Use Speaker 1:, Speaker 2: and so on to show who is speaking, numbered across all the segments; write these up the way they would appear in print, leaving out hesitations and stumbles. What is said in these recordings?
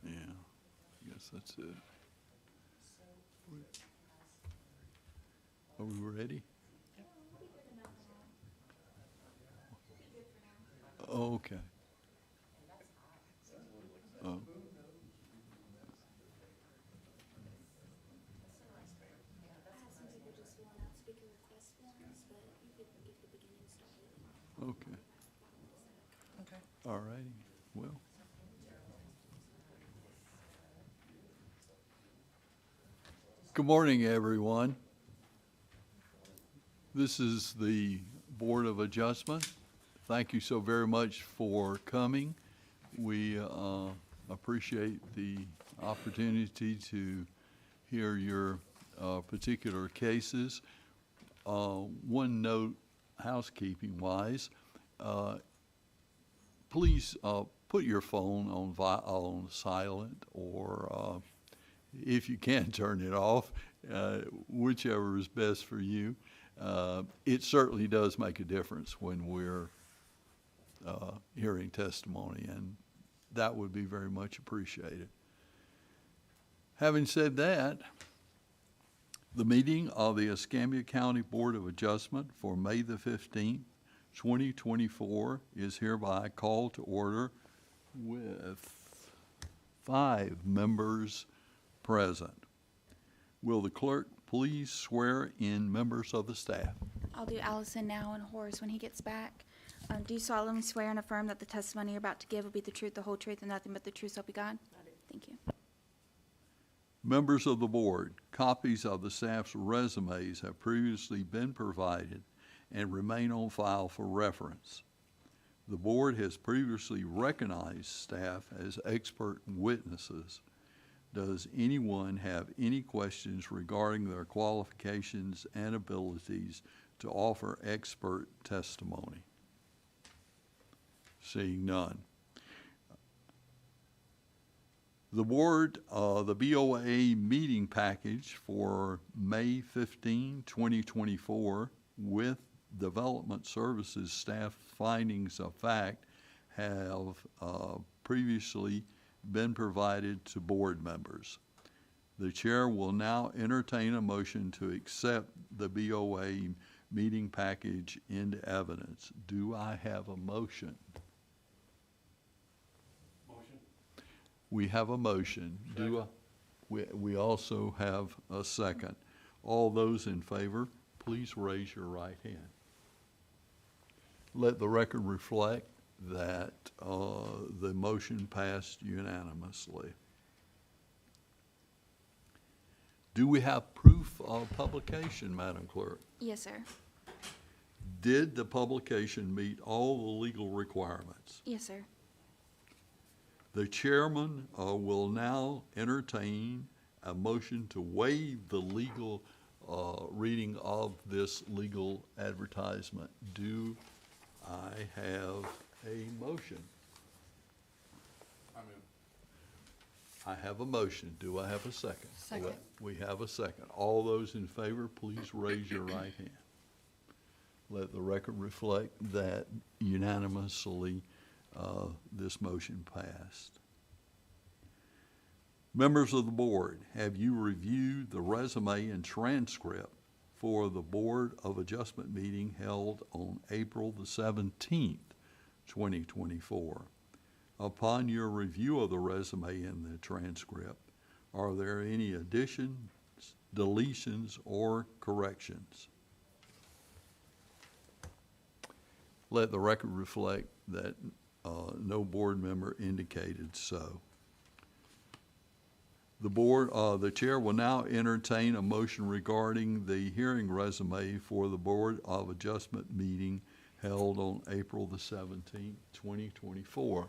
Speaker 1: Yeah, I guess that's it. Are we ready? Oh, okay. Oh,
Speaker 2: I have some people just fill out speaker request forms, but you could begin and start it.
Speaker 1: okay.
Speaker 3: Okay.
Speaker 1: All righty. Well. Good morning, everyone. This is the Board of Adjustment. Thank you so very much for coming. We appreciate the opportunity to hear your particular cases. One note, housekeeping-wise, please put your phone on silent, or if you can, turn it off, whichever is best for you. It certainly does make a difference when we're hearing testimony, and that would be very much appreciated. Having said that, the meeting of the Escambia County Board of Adjustment for May the 15th, 2024 is hereby called to order with 5 members present. Will the clerk please swear in members of the staff?
Speaker 2: I'll do Allison now and Horace when he gets back. Do you solemnly swear and affirm that the testimony you're about to give will be the truth, the whole truth, and nothing but the truth, so help you God? Thank you.
Speaker 1: Members of the board, copies of the staff's resumes have previously been provided and remain on file for reference. The board has previously recognized staff as expert witnesses. Does anyone have any questions regarding their qualifications and abilities to offer expert testimony? Seeing none. The board, the BOA meeting package for May 15, 2024 with Development Services staff findings of fact have previously been provided to board members. The chair will now entertain a motion to accept the BOA meeting package into evidence. Do I have a motion? We have a motion. We also have a second. All those in favor, please raise your right hand. Let the record reflect that the motion passed unanimously. Do we have proof of publication, Madam Clerk?
Speaker 2: Yes, sir.
Speaker 1: Did the publication meet all the legal requirements?
Speaker 2: Yes, sir.
Speaker 1: The chairman will now entertain a motion to waive the legal reading of this legal advertisement. Do I have a motion? I have a motion. Do I have a second?
Speaker 3: Second.
Speaker 1: We have a second. All those in favor, please raise your right hand. Let the record reflect that unanimously this motion passed. Members of the board, have you reviewed the resume and transcript for the Board of Adjustment meeting held on April the 17th, 2024? Upon your review of the resume and the transcript, are there any additions, deletions, or corrections? Let the record reflect that no board member indicated so. The chair will now entertain a motion regarding the hearing resume for the Board of Adjustment meeting held on April the 17th, 2024.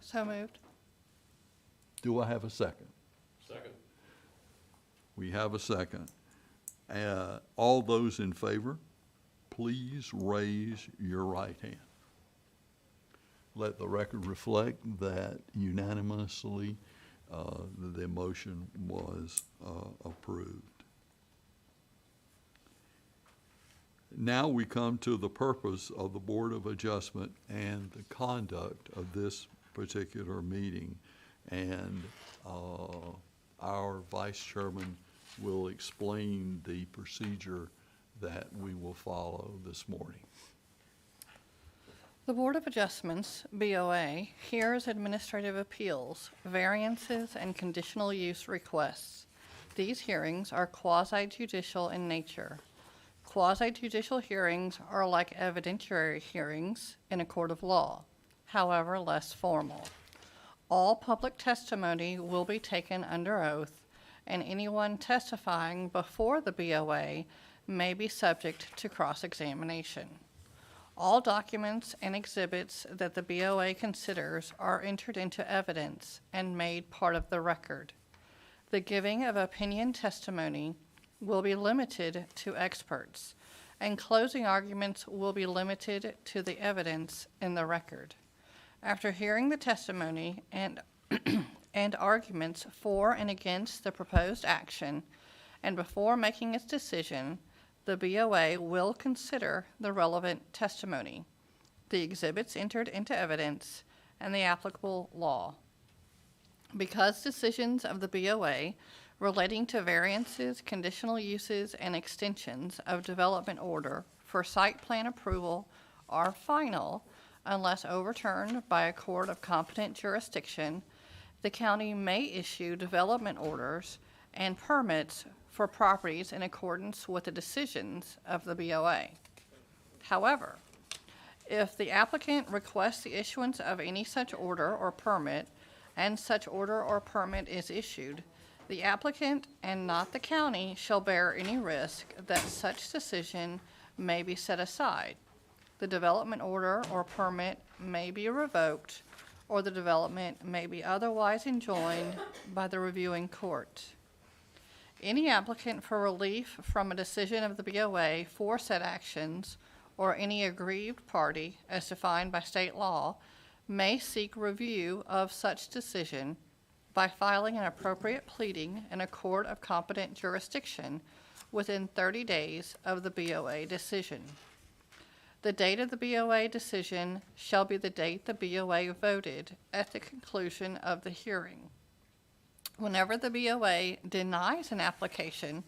Speaker 3: So moved.
Speaker 1: Do I have a second?
Speaker 4: Second.
Speaker 1: We have a second. All those in favor, please raise your right hand. Let the record reflect that unanimously the motion was approved. Now we come to the purpose of the Board of Adjustment and the conduct of this particular meeting. And our Vice Chairman will explain the procedure that we will follow this morning.
Speaker 3: The Board of Adjustments, BOA, hears administrative appeals, variances, and conditional use requests. These hearings are quasi-judicial in nature. Quasi-judicial hearings are like evidentiary hearings in a court of law, however less formal. All public testimony will be taken under oath, and anyone testifying before the BOA may be subject to cross-examination. All documents and exhibits that the BOA considers are entered into evidence and made part of the record. The giving of opinion testimony will be limited to experts, and closing arguments will be limited to the evidence in the record. After hearing the testimony and arguments for and against the proposed action, and before making its decision, the BOA will consider the relevant testimony, the exhibits entered into evidence, and the applicable law. Because decisions of the BOA relating to variances, conditional uses, and extensions of development order for site plan approval are final unless overturned by a court of competent jurisdiction, the county may issue development orders and permits for properties in accordance with the decisions of the BOA. However, if the applicant requests the issuance of any such order or permit, and such order or permit is issued, the applicant and not the county shall bear any risk that such decision may be set aside. The development order or permit may be revoked, or the development may be otherwise enjoined by the reviewing court. Any applicant for relief from a decision of the BOA for said actions, or any aggrieved party as defined by state law, may seek review of such decision by filing an appropriate pleading in a court of competent jurisdiction within 30 days of the BOA decision. The date of the BOA decision shall be the date the BOA voted at the conclusion of the hearing. Whenever the BOA denies an application,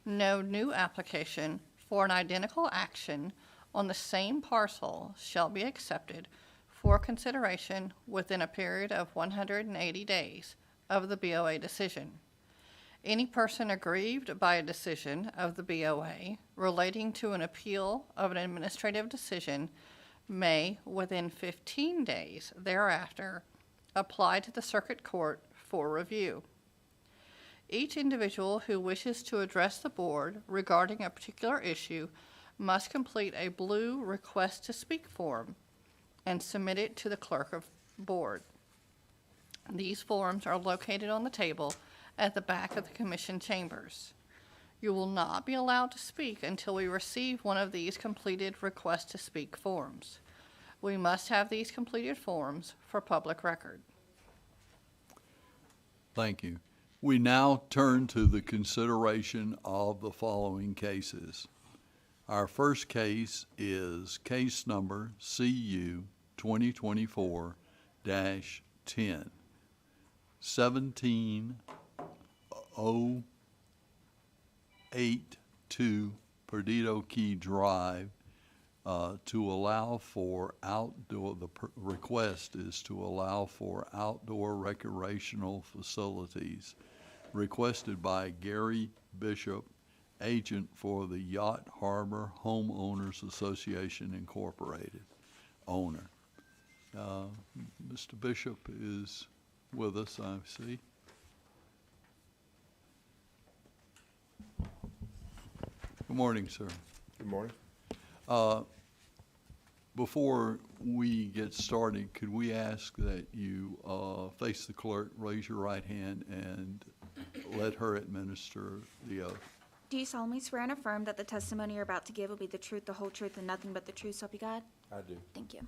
Speaker 3: no new application for an identical action on the same parcel shall be accepted for consideration within a period of 180 days of the BOA decision. Any person aggrieved by a decision of the BOA relating to an appeal of an administrative decision may, within 15 days thereafter, apply to the circuit court for review. Each individual who wishes to address the board regarding a particular issue must complete a blue request to speak form and submit it to the clerk of board. These forms are located on the table at the back of the commission chambers. You will not be allowed to speak until we receive one of these completed request to speak forms. We must have these completed forms for public record.
Speaker 1: Thank you. We now turn to the consideration of the following cases. Our first case is case number CU 2024-10, 17082 Perdido Key Drive, to allow for outdoor, request is to allow for outdoor recreational facilities, requested by Gary Bishop, agent for the Yacht Harbor Homeowners Association Incorporated, owner. Mr. Bishop is with us, I see. Good morning, sir.
Speaker 4: Good morning.
Speaker 1: Before we get started, could we ask that you face the clerk, raise your right hand, and let her administer the oath?
Speaker 2: Do you solemnly swear and affirm that the testimony you're about to give will be the truth, the whole truth, and nothing but the truth, so help you God?
Speaker 4: I do.
Speaker 2: Thank you.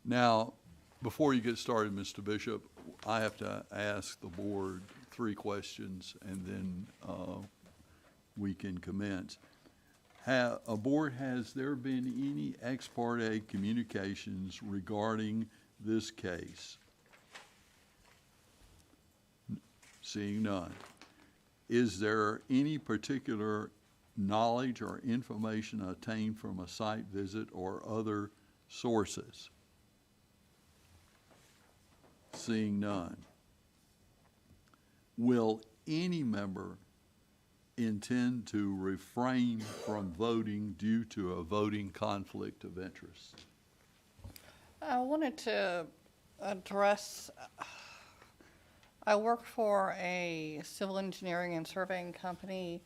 Speaker 1: Now, before you get started, Mr. Bishop, I have to ask the board 3 questions, and then we can commence. Board, has there been any ex parte communications regarding this case? Seeing none. Is there any particular knowledge or information attained from a site visit or other sources? Seeing none. Will any member intend to refrain from voting due to a voting conflict of interest?
Speaker 3: I wanted to address, I work for a civil engineering and surveying company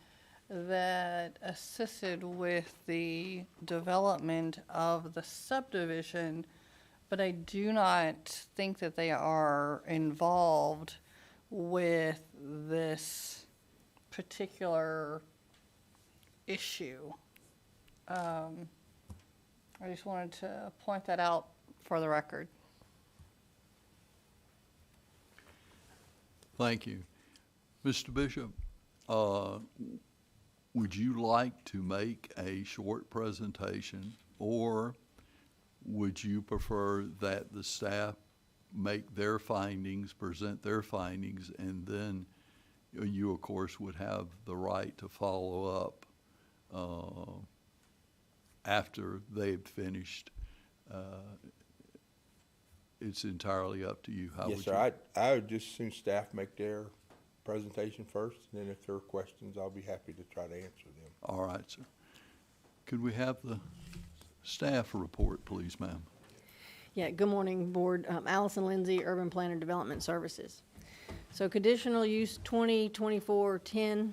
Speaker 3: that assisted with the development of the subdivision, but I do not think that they are involved with this particular issue. I just wanted to point that out for the record.
Speaker 1: Thank you. Mr. Bishop, would you like to make a short presentation, or would you prefer that the staff make their findings, present their findings, and then you, of course, would have the right to follow up after they've finished? It's entirely up to you. How
Speaker 4: Yes,
Speaker 1: would
Speaker 4: sir. I would just assume staff make their presentation first, and then if there are questions, I'll be happy to try to answer them.
Speaker 1: All right, sir. Could we have the staff report, please, ma'am?
Speaker 5: Yeah, good morning, Board. Allison Lindsay, Urban Planner Development Services. So conditional use 2024-10.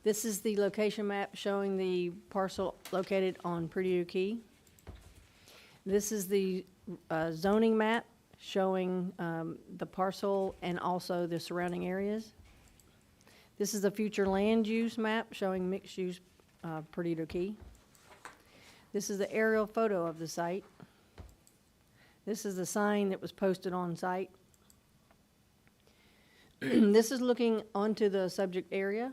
Speaker 5: This is the location map showing the parcel located on Perdido Key. This is the zoning map showing the parcel and also the surrounding areas. This is the future land use map showing mixed use Perdido Key. This is the aerial photo of the site. This is the sign that was posted on site. This is looking onto the subject area.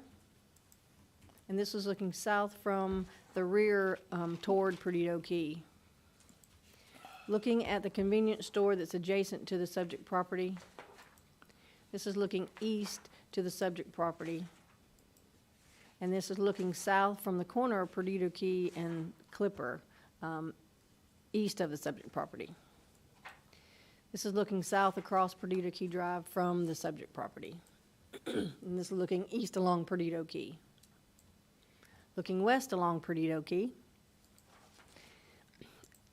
Speaker 5: And this is looking south from the rear toward Perdido Key. Looking at the convenience store that's adjacent to the subject property. This is looking east to the subject property. And this is looking south from the corner of Perdido Key and Clipper, east of the subject property. This is looking south across Perdido Key Drive from the subject property. And this is looking east along Perdido Key. Looking west along Perdido Key.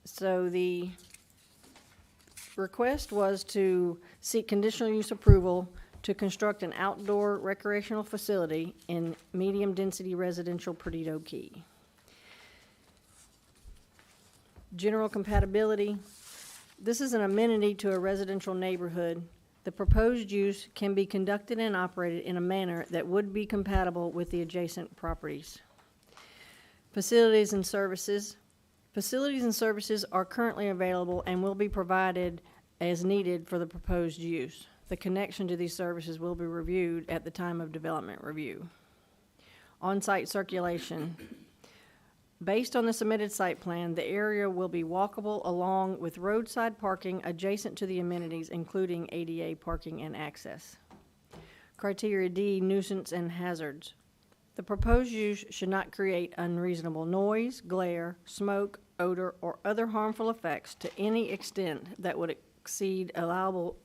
Speaker 5: So the request was to seek conditional use approval to construct an outdoor recreational facility in medium-density residential Perdido Key. General compatibility. This is an amenity to a residential neighborhood. The proposed use can be conducted and operated in a manner that would be compatible with the adjacent properties. Facilities and services. Facilities and services are currently available and will be provided as needed for the proposed use. The connection to these services will be reviewed at the time of development review. On-site circulation. Based on the submitted site plan, the area will be walkable along with roadside parking adjacent to the amenities, including ADA parking and access. Criteria D, nuisance and hazards. The proposed use should not create unreasonable noise, glare, smoke, odor, or other harmful effects to any extent that would exceed allowable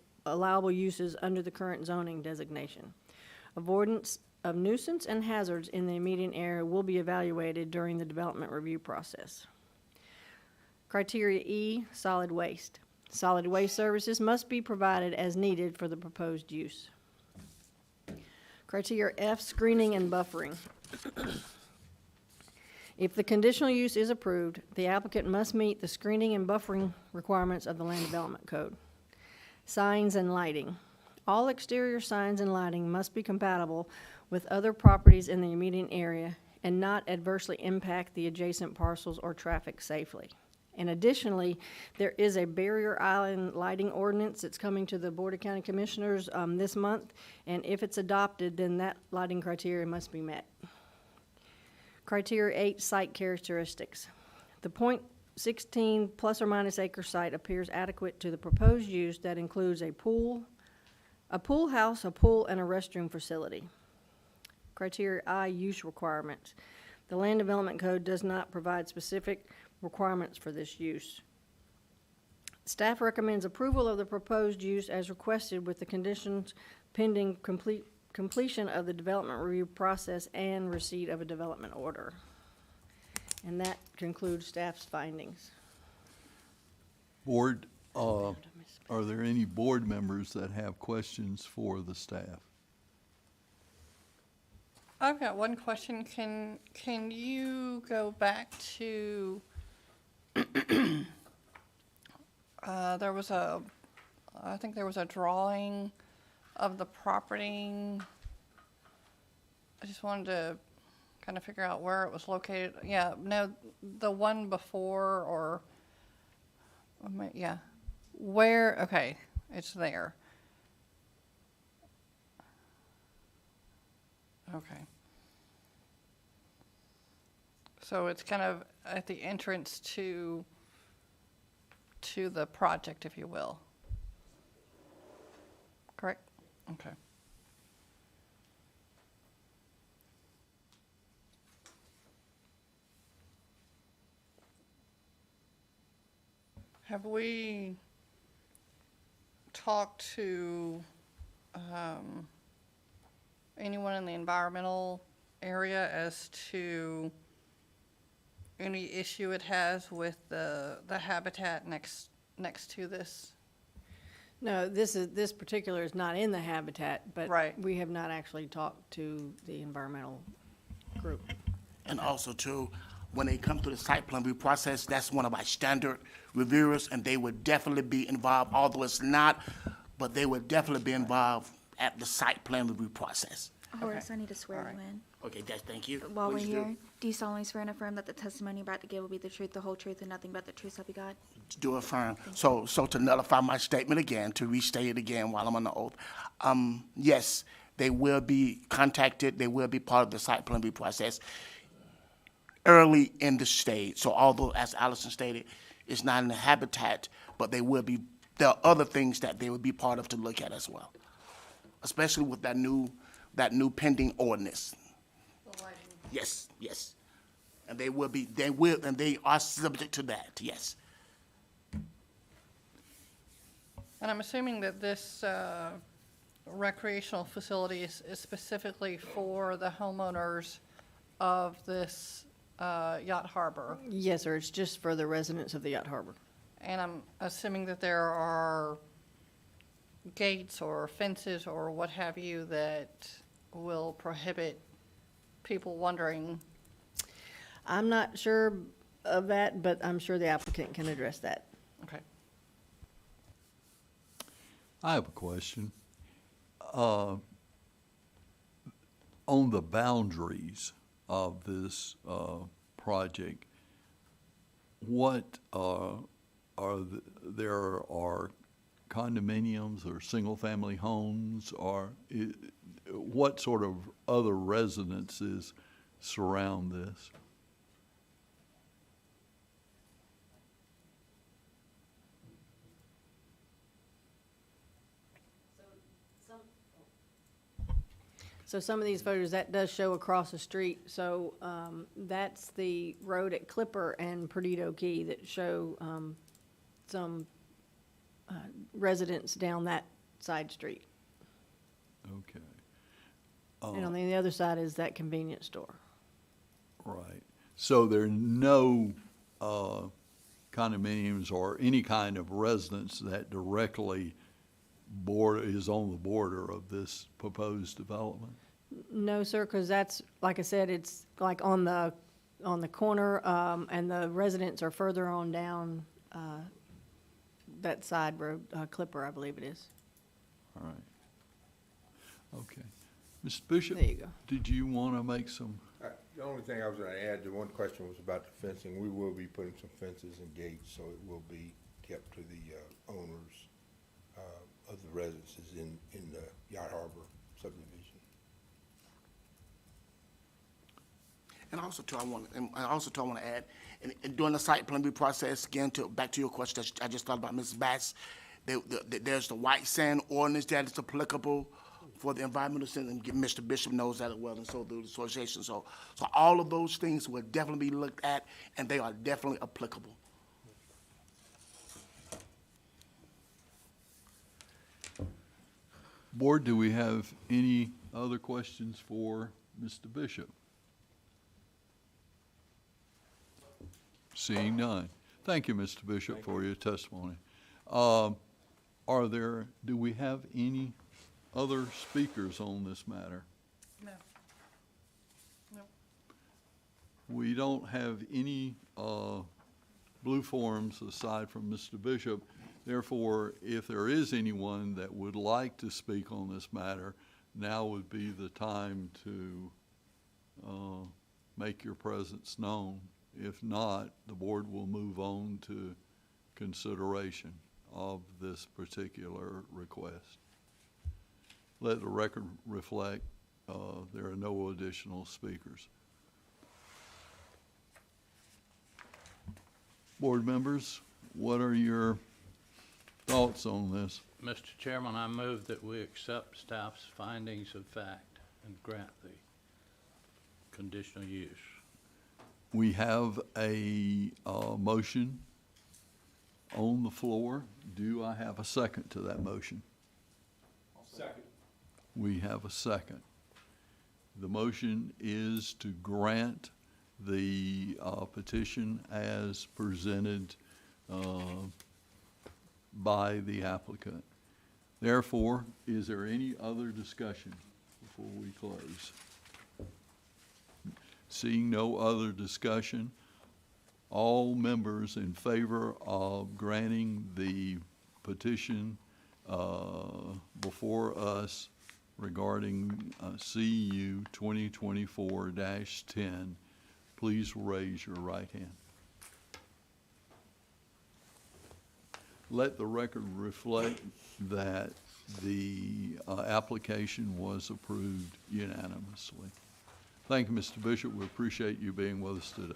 Speaker 5: uses under the current zoning designation. Avoidance of nuisance and hazards in the immediate area will be evaluated during the development review process. Criteria E, solid waste. Solid waste services must be provided as needed for the proposed use. Criteria F, screening and buffering. If the conditional use is approved, the applicant must meet the screening and buffering requirements of the Land Development Code. Signs and lighting. All exterior signs and lighting must be compatible with other properties in the immediate area and not adversely impact the adjacent parcels or traffic safely. And additionally, there is a barrier island lighting ordinance that's coming to the Board of County Commissioners this month, and if it's adopted, then that lighting criteria must be met. Criteria 8, site characteristics. The .16 plus or minus acre site appears adequate to the proposed use that includes a pool house, a pool, and a restroom facility. Criteria I, use requirements. The Land Development Code does not provide specific requirements for this use. Staff recommends approval of the proposed use as requested with the conditions pending completion of the development review process and receipt of a development order. And that concludes staff's findings.
Speaker 1: Board, are there any board members that have questions for the staff?
Speaker 3: I've got one question. Can you go back to, I think there was a drawing of the property. I just wanted to kind of figure out where it was located. Yeah, no, the one before or, yeah. Where, okay, it's there. Okay. So it's kind of at the entrance to the project, if you will. Correct? Okay. Have we talked to anyone in the environmental area as to any issue it has with the habitat next to this?
Speaker 5: No, this particular is not in the habitat, but
Speaker 3: Right.
Speaker 5: we have not actually talked to the environmental group.
Speaker 6: And also too, when they come to the site plan review process, that's one of our standard reviewers, and they would definitely be involved, although it's not, but they would definitely be involved at the site plan review process.
Speaker 2: Horace, I need to swear you
Speaker 3: Alright.
Speaker 2: in.
Speaker 6: Okay, thank you.
Speaker 2: While we're
Speaker 6: Please do.
Speaker 2: here, do you solemnly swear and affirm that the testimony you're about to give will be the truth, the whole truth, and nothing but the truth, so help you God?
Speaker 6: Do affirm. So to nullify my statement again, to restate it again while I'm on the oath, yes, they will be contacted, they will be part of the site plan review process early in the stage. So although, as Allison stated, it's not in the habitat, but there are other things that they would be part of to look at as well, especially with that new pending ordinance. Yes, yes. And they are subject to that, yes.
Speaker 3: And I'm assuming that this recreational facility is specifically for the homeowners of this yacht harbor.
Speaker 5: Yes, sir, it's just for the residents of the yacht harbor.
Speaker 3: And I'm assuming that there are gates or fences or what have you that will prohibit people wandering.
Speaker 5: I'm not sure of that, but I'm sure the applicant can address that.
Speaker 3: Okay.
Speaker 1: I have a question. On the boundaries of this project, what there are condominiums or single-family homes, or what sort of other residences surround this?
Speaker 5: So some of these photos, that does show across the street. So that's the road at Clipper and Perdido Key that show some residents down that side street.
Speaker 1: Okay,
Speaker 5: And on the other side is that convenience store.
Speaker 1: right. So there are no condominiums or any kind of residence that directly is on the border of this proposed development?
Speaker 5: No, sir, because that's, like I said, it's like on the corner, and the residents are further on down that side road, Clipper, I believe it is.
Speaker 1: All right. Okay. Mr. Bishop?
Speaker 5: There you go.
Speaker 1: Did you want to make some,
Speaker 4: The only thing I was gonna add, the one question was about the fencing. We will be putting some fences and gates, so it will be kept to the owners of the residences in the Yacht Harbor subdivision.
Speaker 6: And also too, I want to add, and during the site plan review process, again, back to your question, I just thought about Mrs. Bass, there's the white sand ordinance that is applicable for the environmental center, and Mr. Bishop knows that as well, and so do the association. So all of those things will definitely be looked at, and they are definitely applicable.
Speaker 1: Board, do we have any other questions for Mr. Bishop? Seeing none. Thank you, Mr. Bishop, for your testimony. Do we have any other speakers on this matter?
Speaker 3: No. No.
Speaker 1: We don't have any blue forms aside from Mr. Bishop. Therefore, if there is anyone that would like to speak on this matter, now would be the time to make your presence known. If not, the board will move on to consideration of this particular request. Let the record reflect there are no additional speakers. Board members, what are your thoughts on this?
Speaker 7: Mr. Chairman, I move that we accept staff's findings of fact and grant the conditional use.
Speaker 1: We have a motion on the floor. Do I have a second to that motion?
Speaker 4: Second.
Speaker 1: We have a second. The motion is to grant the petition as presented by the applicant. Therefore, is there any other discussion before we close? Seeing no other discussion, all members in favor of granting the petition before us regarding CU 2024-10, please raise your right hand. Let the record reflect that the application was approved unanimously. Thank you, Mr. Bishop. We appreciate you being with us today.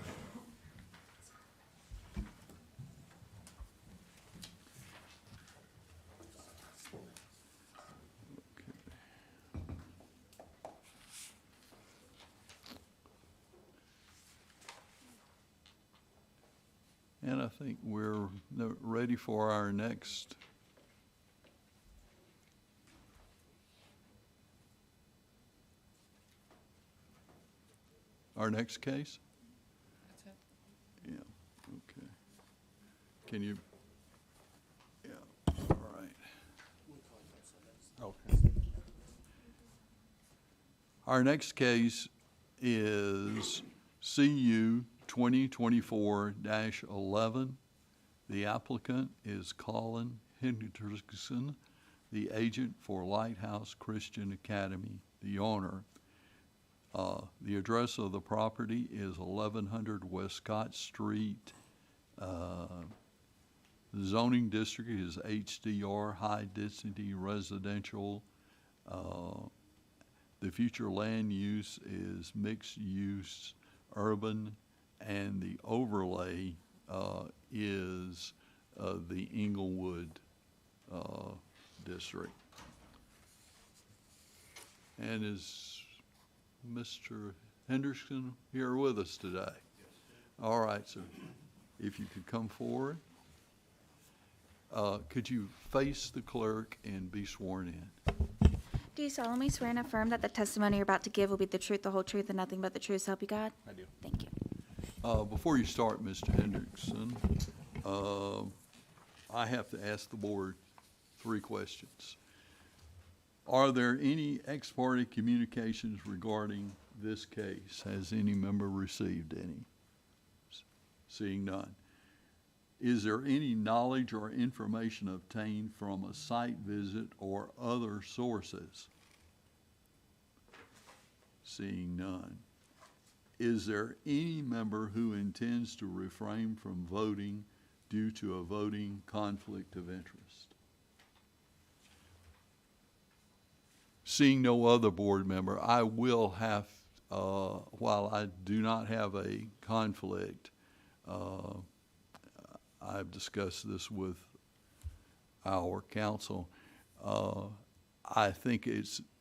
Speaker 1: And I think we're ready for our next case?
Speaker 3: That's it.
Speaker 1: Yeah, okay. Can you, yeah, all right.
Speaker 4: Okay.
Speaker 1: Our next case is CU 2024-11. The applicant is Colin Hendrickson, the agent for Lighthouse Christian Academy, the owner. The address of the property is 1100 West Scott Street. The zoning district is HDR, High Density Residential. The future land use is mixed use, urban, and the overlay is the Inglewood district. And is Mr. Henderson here with us today? Yes. All right, sir. If you could come forward. Could you face the clerk and be sworn in?
Speaker 2: Do you solemnly swear and affirm that the testimony you're about to give will be the truth, the whole truth, and nothing but the truth, so help you God?
Speaker 4: I do.
Speaker 2: Thank you.
Speaker 1: Before you start, Mr. Hendrickson, I have to ask the board 3 questions. Are there any ex parte communications regarding this case? Has any member received any? Seeing none. Is there any knowledge or information obtained from a site visit or other sources? Seeing none. Is there any member who intends to refrain from voting due to a voting conflict of interest? Seeing no other board member, I will have while I do not have a conflict, I've discussed this with our council. I think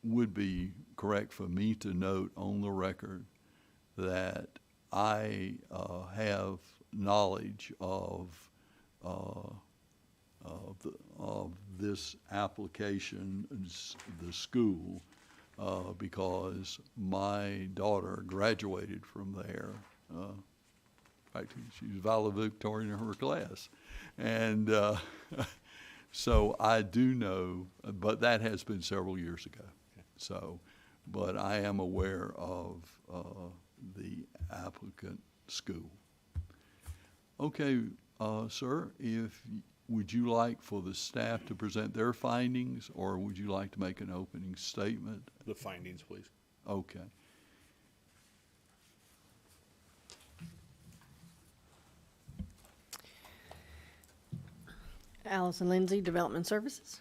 Speaker 1: would be correct for me to note on the record that I have knowledge of this application, the school, because my daughter graduated from there. In fact, she was valedictorian in her class. And so I do know, but that has been several years ago. So, but I am aware of the applicant school. Okay, sir, would you like for the staff to present their findings, or would you like to make an opening statement?
Speaker 8: The findings, please.
Speaker 1: Okay.
Speaker 5: Allison Lindsay, Development Services.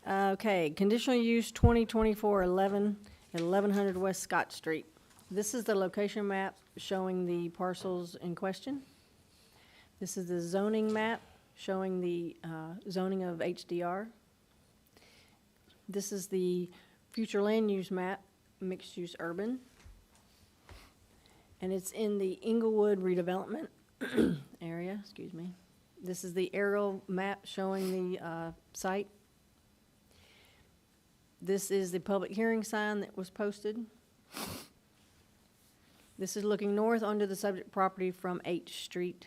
Speaker 5: Okay, conditional use 2024-11 at 1100 West Scott Street. This is the location map showing the parcels in question. This is the zoning map showing the zoning of HDR. This is the future land use map, mixed use urban. And it's in the Inglewood redevelopment area, excuse me. This is the aerial map showing the site. This is the public hearing sign that was posted. This is looking north onto the subject property from H Street.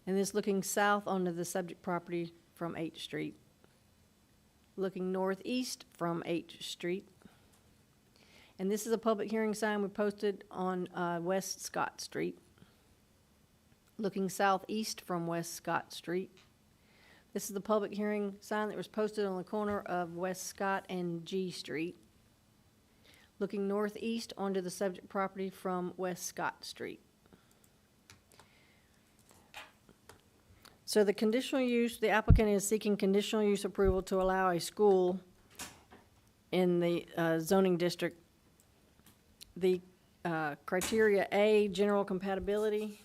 Speaker 5: And this looking south onto the subject property from H Street. Looking northeast from H Street. And this is a public hearing sign we posted on West Scott Street. Looking southeast from West Scott Street. This is the public hearing sign that was posted on the corner of West Scott and G Street. Looking northeast onto the subject property from West Scott Street. So the conditional use, the applicant is seeking conditional use approval to allow a school in the zoning district. The criteria A, general compatibility.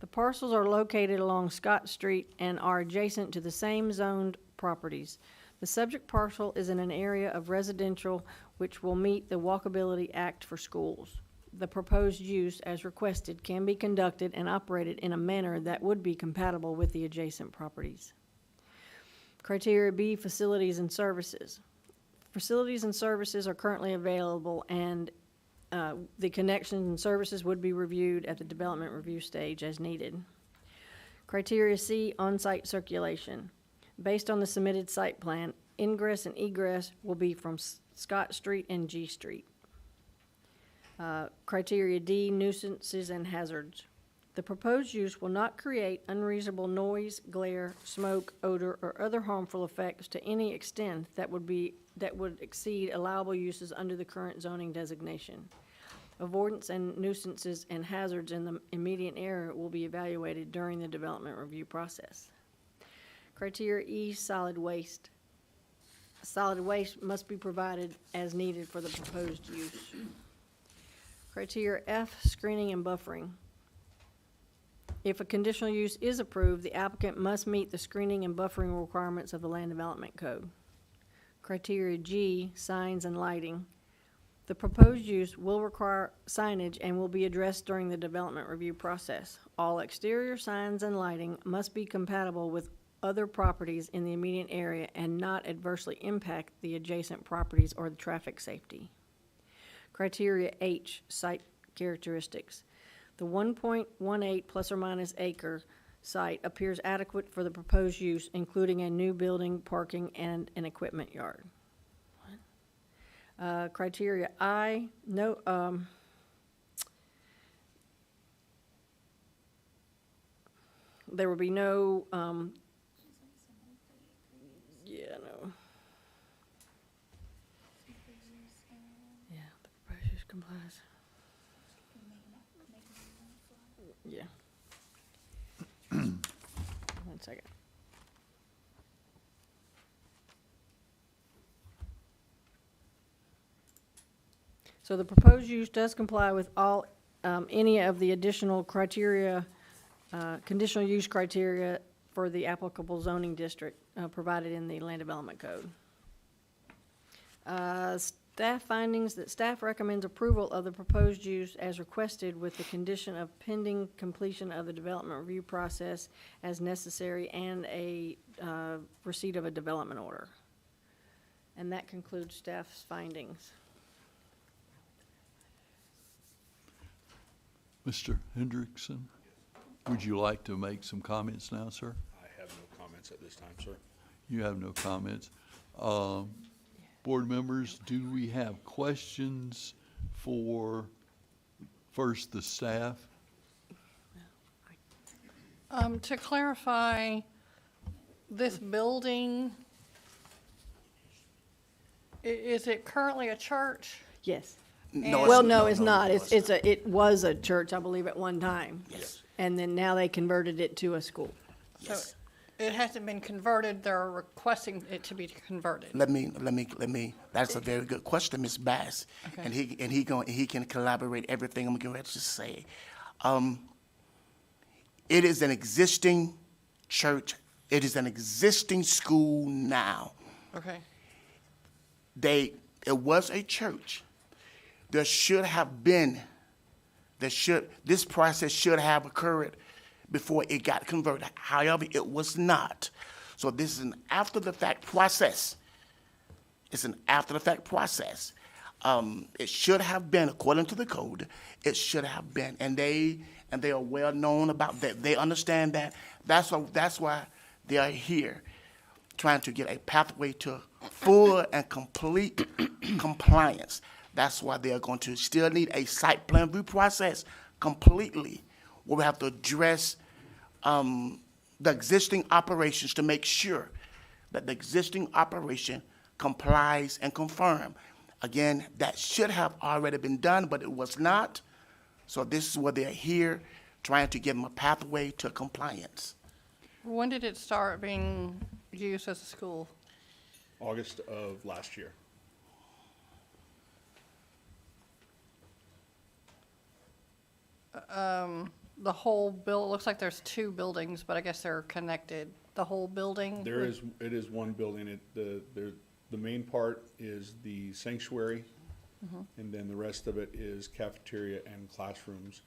Speaker 5: The parcels are located along Scott Street and are adjacent to the same zoned properties. The subject parcel is in an area of residential which will meet the Walkability Act for schools. The proposed use, as requested, can be conducted and operated in a manner that would be compatible with the adjacent properties. Criteria B, facilities and services. Facilities and services are currently available, and the connections and services would be reviewed at the development review stage as needed. Criteria C, on-site circulation. Based on the submitted site plan, ingress and egress will be from Scott Street and G Street. Criteria D, nuisances and hazards. The proposed use will not create unreasonable noise, glare, smoke, odor, or other harmful effects to any extent that would exceed allowable uses under the current zoning designation. Avoidance and nuisances and hazards in the immediate area will be evaluated during the development review process. Criteria E, solid waste. Solid waste must be provided as needed for the proposed use. Criteria F, screening and buffering. If a conditional use is approved, the applicant must meet the screening and buffering requirements of the Land Development Code. Criteria G, signs and lighting. The proposed use will require signage and will be addressed during the development review process. All exterior signs and lighting must be compatible with other properties in the immediate area and not adversely impact the adjacent properties or the traffic safety. Criteria H, site characteristics. The 1.18 plus or minus acre site appears adequate for the proposed use, including a new building, parking, and an equipment yard. Criteria I, there will be no, yeah, no. Yeah, the proposed use complies. Yeah. 1 second. So the proposed use does comply with all, any of the additional criteria, conditional use criteria for the applicable zoning district, provided in the Land Development Code. Staff findings, that staff recommends approval of the proposed use as requested with the condition of pending completion of the development review process as necessary and a, receipt of a development order. And that concludes staff's findings.
Speaker 1: Mr. Hendrickson, would you like to make some comments now, sir?
Speaker 8: I have no comments at this time, sir.
Speaker 1: You have no comments. Board members, do we have questions for, first, the staff?
Speaker 3: To clarify, this building, is it currently a church?
Speaker 5: Yes.
Speaker 6: No,
Speaker 5: Well,
Speaker 6: it's-
Speaker 5: no, it's not.
Speaker 6: it's
Speaker 5: It was a church, I believe, at one time.
Speaker 6: Yes.
Speaker 5: And then now they converted it to a school.
Speaker 6: Yes.
Speaker 3: It hasn't been converted, they're requesting it to be converted.
Speaker 6: Let me, that's a very good question, Ms. Bass.
Speaker 3: Okay.
Speaker 6: He can collaborate everything I'm getting ready to say. It is an existing church, it is an existing school now.
Speaker 3: Okay,
Speaker 6: It was a church. This process should have occurred before it got converted. However, it was not. So this is an after-the-fact process. It's an after-the-fact process. It should have been, according to the code, it should have been, and they are well known about that. They understand that. That's why they are here, trying to get a pathway to full and complete compliance. That's why they are going to still need a site plan review process completely, where we have to address the existing operations to make sure that the existing operation complies and confirm. Again, that should have already been done, but it was not. So this is where they're here, trying to give them a pathway to compliance.
Speaker 3: when did it start being used as a school?
Speaker 8: August of last year.
Speaker 3: The whole looks like there's two buildings, but I guess they're connected. The whole building?
Speaker 8: It is one building. The main part is the sanctuary, and then the rest of it is cafeteria and classrooms.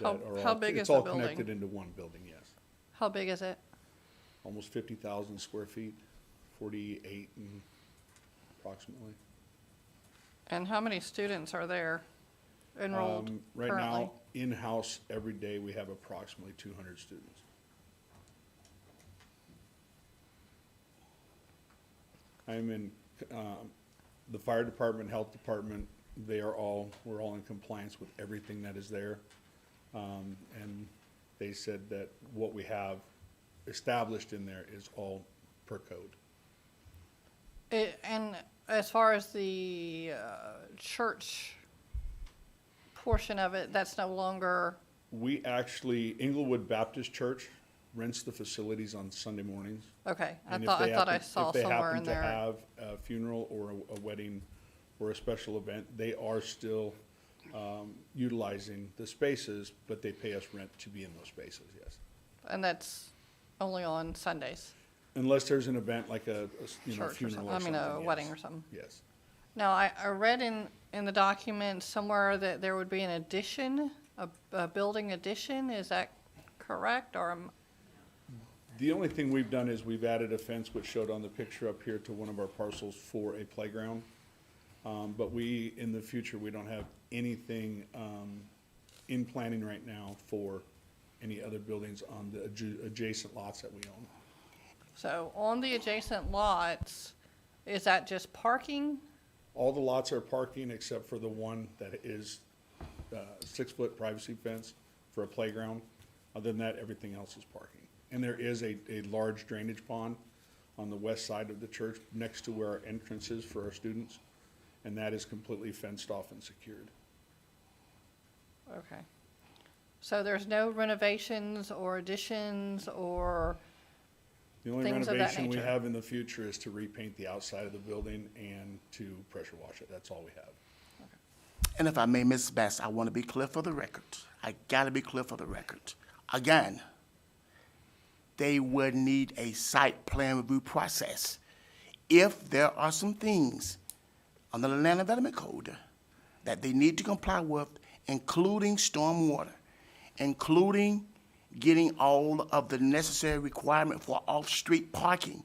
Speaker 8: that are
Speaker 3: How
Speaker 8: all-
Speaker 3: big is
Speaker 8: It's
Speaker 3: the
Speaker 8: all
Speaker 3: building?
Speaker 8: connected into one building, yes.
Speaker 3: How big is it?
Speaker 8: Almost 50,000 square feet, 48 approximately.
Speaker 3: And how many students are there enrolled
Speaker 8: Right
Speaker 3: currently?
Speaker 8: now, in-house, every day, we have approximately 200 students. I'm in, the fire department, health department, we're all in compliance with everything that is there. And they said that what we have established in there is all per code.
Speaker 3: And as far as the church portion of it, that's no longer,
Speaker 8: We actually, Inglewood Baptist Church rents the facilities on Sunday mornings.
Speaker 3: okay. I
Speaker 8: And if
Speaker 3: thought
Speaker 8: they
Speaker 3: I
Speaker 8: happen-
Speaker 3: saw somewhere in
Speaker 8: If
Speaker 3: there.
Speaker 8: they happen to have a funeral or a wedding or a special event, they are still utilizing the spaces, but they pay us rent to be in those spaces, yes.
Speaker 3: And that's only on Sundays,
Speaker 8: Unless there's an event like a
Speaker 3: church or
Speaker 8: funeral
Speaker 3: something,
Speaker 8: or
Speaker 3: I mean,
Speaker 8: something,
Speaker 3: a wedding
Speaker 8: yes.
Speaker 3: or something.
Speaker 8: Yes.
Speaker 3: Now, I read in the document somewhere that there would be an addition, a building addition, is that correct, or
Speaker 8: The only thing we've done is we've added a fence, which showed on the picture up here, to one of our parcels for a playground. But in the future, we don't have anything in planning right now for any other buildings on the adjacent lots that we own.
Speaker 3: so on the adjacent lots, is that just parking?
Speaker 8: All the lots are parking except for the one that is 6-foot privacy fence for a playground. Other than that, everything else is parking. And there is a large drainage pond on the west side of the church next to where our entrance is for our students. And that is completely fenced off and secured.
Speaker 3: Okay. So there's no renovations or additions or,
Speaker 8: The only
Speaker 3: Things of that
Speaker 8: renovation we
Speaker 3: nature.
Speaker 8: have in the future is to repaint the outside of the building and to pressure wash it. That's all we have.
Speaker 6: And if I may, Ms. Bass, I want to be clear for the record. I got to be clear for the record. Again, they would need a site plan review process. If there are some things under the Land Development Code that they need to comply with, including stormwater, including getting all of the necessary requirement for off-street parking,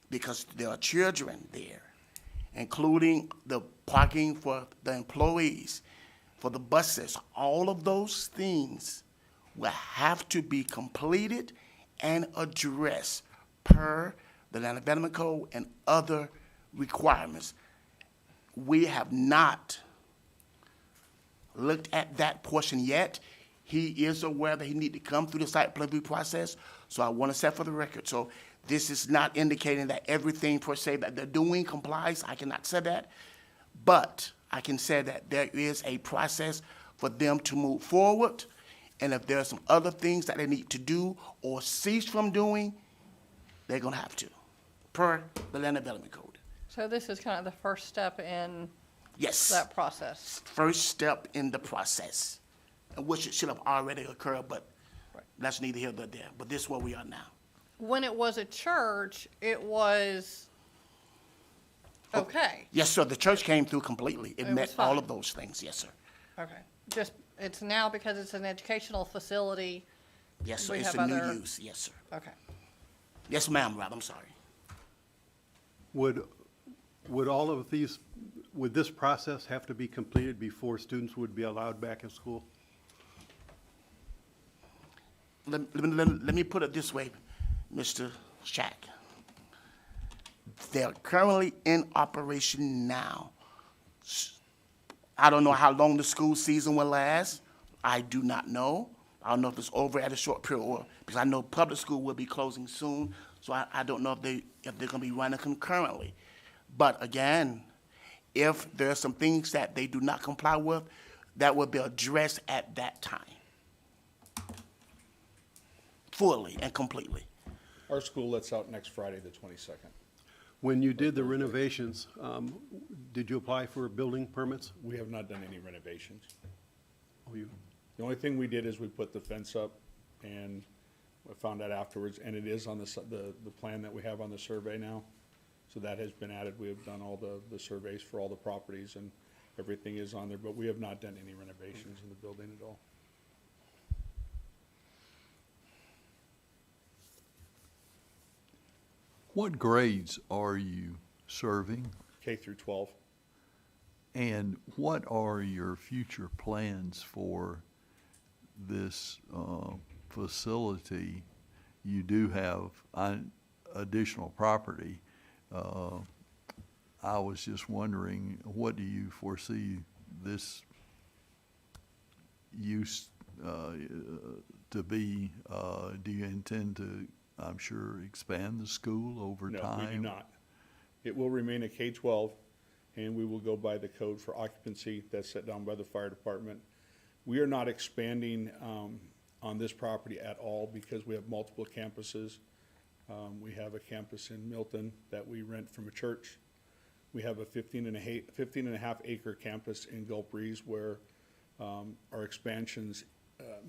Speaker 6: because there are children there, including the parking for the employees, for the buses, all of those things will have to be completed and addressed per the Land Development Code and other requirements. We have not looked at that portion yet. He is aware that he need to come through the site plan review process, so I want to set for the record. So this is not indicating that everything per se that they're doing complies. I cannot say that, but I can say that there is a process for them to move forward, and if there are some other things that they need to do or cease from doing, they're gonna have to, per the Land Development Code.
Speaker 3: So this is kind of the first step in
Speaker 6: Yes.
Speaker 3: that process.
Speaker 6: First step in the process, which should have already occurred, but
Speaker 3: Right.
Speaker 6: that's neither here nor there. But this is where we are now.
Speaker 3: When it was a church, it was okay.
Speaker 6: Yes, sir, the church came through completely. It
Speaker 3: It
Speaker 6: met
Speaker 3: was
Speaker 6: all
Speaker 3: fine.
Speaker 6: of those things, yes, sir.
Speaker 3: Okay. Just, it's now because it's an educational facility.
Speaker 6: Yes, sir,
Speaker 3: We
Speaker 6: it's
Speaker 3: have
Speaker 6: a new
Speaker 3: other-
Speaker 6: use, yes, sir.
Speaker 3: Okay.
Speaker 6: Yes, ma'am, Rob, I'm sorry.
Speaker 9: Would all of these, would this process have to be completed before students would be allowed back in school?
Speaker 6: Let me put it this way, Mr. Shack. They're currently in operation now. I don't know how long the school season will last. I do not know. I don't know if it's over at a short period or, because I know public school will be closing soon, so I don't know if they're gonna be running concurrently. But again, if there are some things that they do not comply with, that will be addressed at that time. Fully and completely.
Speaker 8: Our school lets out next Friday, the 22nd.
Speaker 9: When you did the renovations, did you apply for building permits?
Speaker 8: We have not done any renovations.
Speaker 9: Oh, you-
Speaker 8: The only thing we did is we put the fence up, and I found out afterwards, and it is on the plan that we have on the survey now. So that has been added. We have done all the surveys for all the properties, and everything is on there, but we have not done any renovations in the building at all.
Speaker 1: What grades are you serving?
Speaker 8: K through 12.
Speaker 1: And what are your future plans for this facility? You do have additional property. I was just wondering, what do you foresee this use to be? Do you intend to, I'm sure, expand the school over time?
Speaker 8: No, we do not. It will remain a K-12, and we will go by the code for occupancy that's set down by the fire department. We are not expanding on this property at all because we have multiple campuses. We have a campus in Milton that we rent from a church. We have a 15 and a half acre campus in Gulf Breeze where our expansions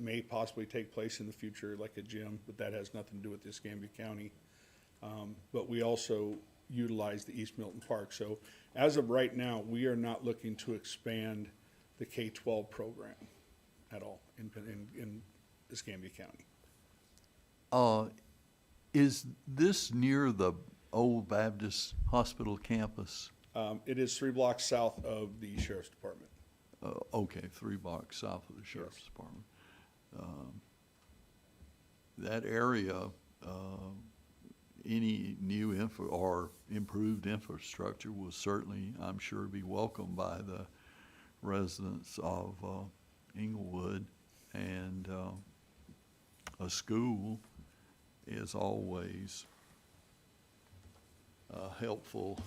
Speaker 8: may possibly take place in the future, like a gym, but that has nothing to do with Escambia County. But we also utilize the East Milton Park. So as of right now, we are not looking to expand the K-12 program at all in Escambia County.
Speaker 1: Is this near the old Baptist Hospital campus?
Speaker 8: It is 3 blocks south of the Sheriff's Department.
Speaker 1: Okay, 3 blocks south of the Sheriff's Department. That area, any new or improved infrastructure will certainly, I'm sure, be welcomed by the residents of Inglewood. And a school is always a helpful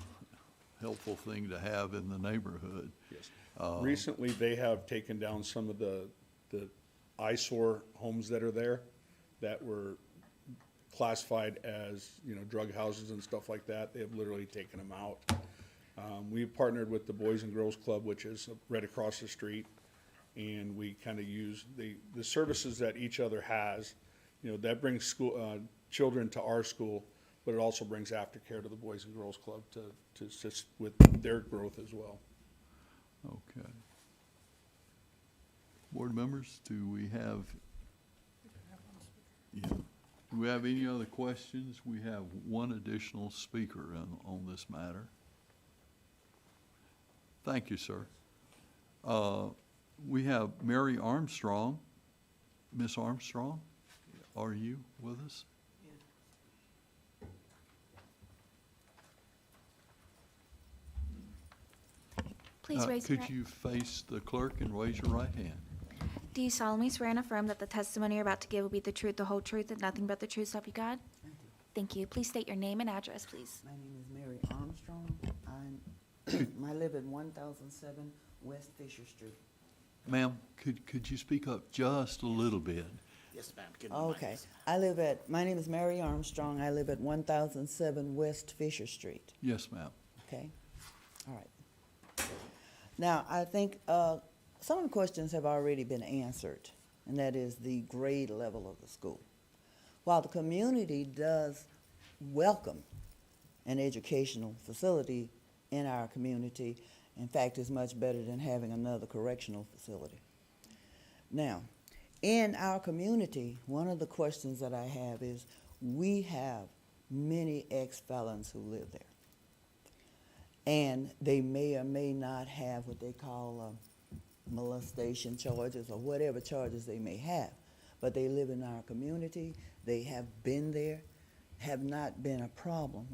Speaker 1: thing to have in the neighborhood.
Speaker 8: Yes. Recently, they have taken down some of the eyesore homes that are there that were classified as, drug houses and stuff like that. They have literally taken them out. We've partnered with the Boys and Girls Club, which is right across the street, and we kind of use the services that each other has. You know, that brings children to our school, but it also brings aftercare to the Boys and Girls Club to assist with their growth as well.
Speaker 1: Okay. Board members, do we have? Yeah. Do we have any other questions? We have one additional speaker on this matter. Thank you, sir. We have Mary Armstrong. Miss Armstrong, are you with us?
Speaker 2: Please raise your
Speaker 1: Could
Speaker 2: right.
Speaker 1: you face the clerk and raise your right hand?
Speaker 2: Do you solemnly swear and affirm that the testimony you're about to give will be the truth, the whole truth, and nothing but the truth, so help you God? Thank you. Please state your name and address, please.
Speaker 10: My name is Mary Armstrong. I live at 1007 West Fisher Street.
Speaker 1: Ma'am, could you speak up just a little bit?
Speaker 6: Yes, ma'am. Give me the mic.
Speaker 10: Okay. My name is Mary Armstrong. I live at 1007 West Fisher Street.
Speaker 1: Yes, ma'am.
Speaker 10: Okay? All right. Now, I think some of the questions have already been answered, and that is the grade level of the school. While the community does welcome an educational facility in our community, in fact, it's much better than having another correctional facility. Now, in our community, one of the questions that I have is, we have many ex-felons who live there. And they may or may not have what they call molestation charges or whatever charges they may have. But they live in our community, they have been there, have not been a problem.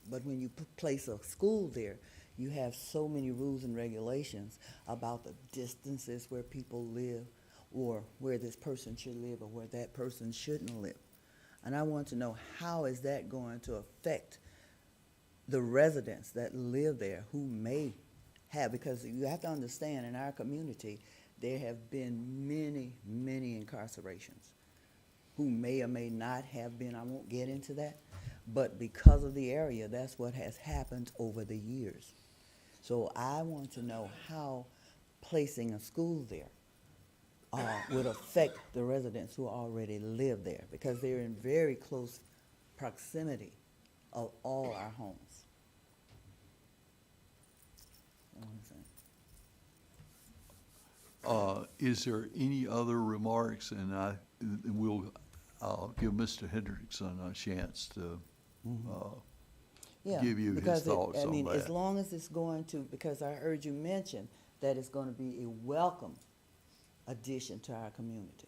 Speaker 10: But when you place a school there, you have so many rules and regulations about the distances where people live, or where this person should live, or where that person shouldn't live. And I want to know, how is that going to affect the residents that live there who may have, because you have to understand, in our community, there have been many, many incarcerations who may or may not have been, I won't get into that, but because of the area, that's what has happened over the years. So I want to know how placing a school there would affect the residents who already live there, because they're in very close proximity of all our homes. You know what I'm saying?
Speaker 1: Is there any other remarks? And I'll give Mr. Hendrickson a chance to
Speaker 10: Yeah,
Speaker 1: give you his
Speaker 10: because
Speaker 1: thoughts
Speaker 10: I
Speaker 1: on
Speaker 10: mean, as
Speaker 1: that.
Speaker 10: long as it's going to, because I heard you mention that it's going to be a welcome addition to our community.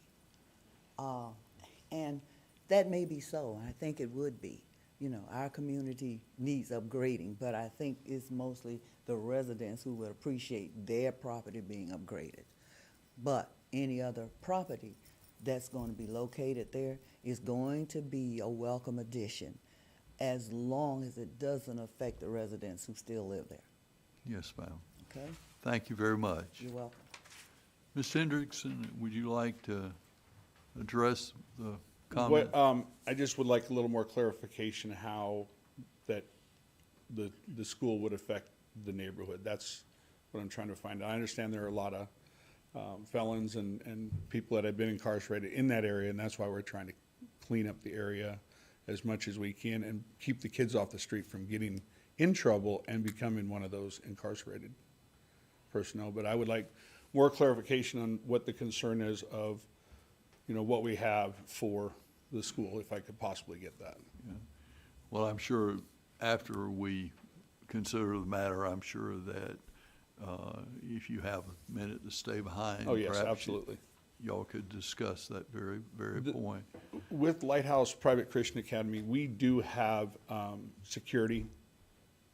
Speaker 10: And that may be so, and I think it would be. You know, our community needs upgrading, but I think it's mostly the residents who would appreciate their property being upgraded. But any other property that's going to be located there is going to be a welcome addition, as long as it doesn't affect the residents who still live there.
Speaker 1: Yes, ma'am.
Speaker 10: Okay?
Speaker 1: Thank you very much.
Speaker 10: You're welcome.
Speaker 1: Ms. Hendrickson, would you like to address the comment?
Speaker 8: I just would like a little more clarification how that the school would affect the neighborhood. That's what I'm trying to find out. I understand there are a lot of felons and people that have been incarcerated in that area, and that's why we're trying to clean up the area as much as we can and keep the kids off the street from getting in trouble and becoming one of those incarcerated personnel. But I would like more clarification on what the concern is of, you know, what we have for the school, if I could possibly get that.
Speaker 1: Well, I'm sure after we consider the matter, I'm sure that if you have a minute to stay behind.
Speaker 8: Oh, yes,
Speaker 1: perhaps
Speaker 8: absolutely.
Speaker 1: Y'all could discuss that very point.
Speaker 8: With Lighthouse Private Christian Academy, we do have security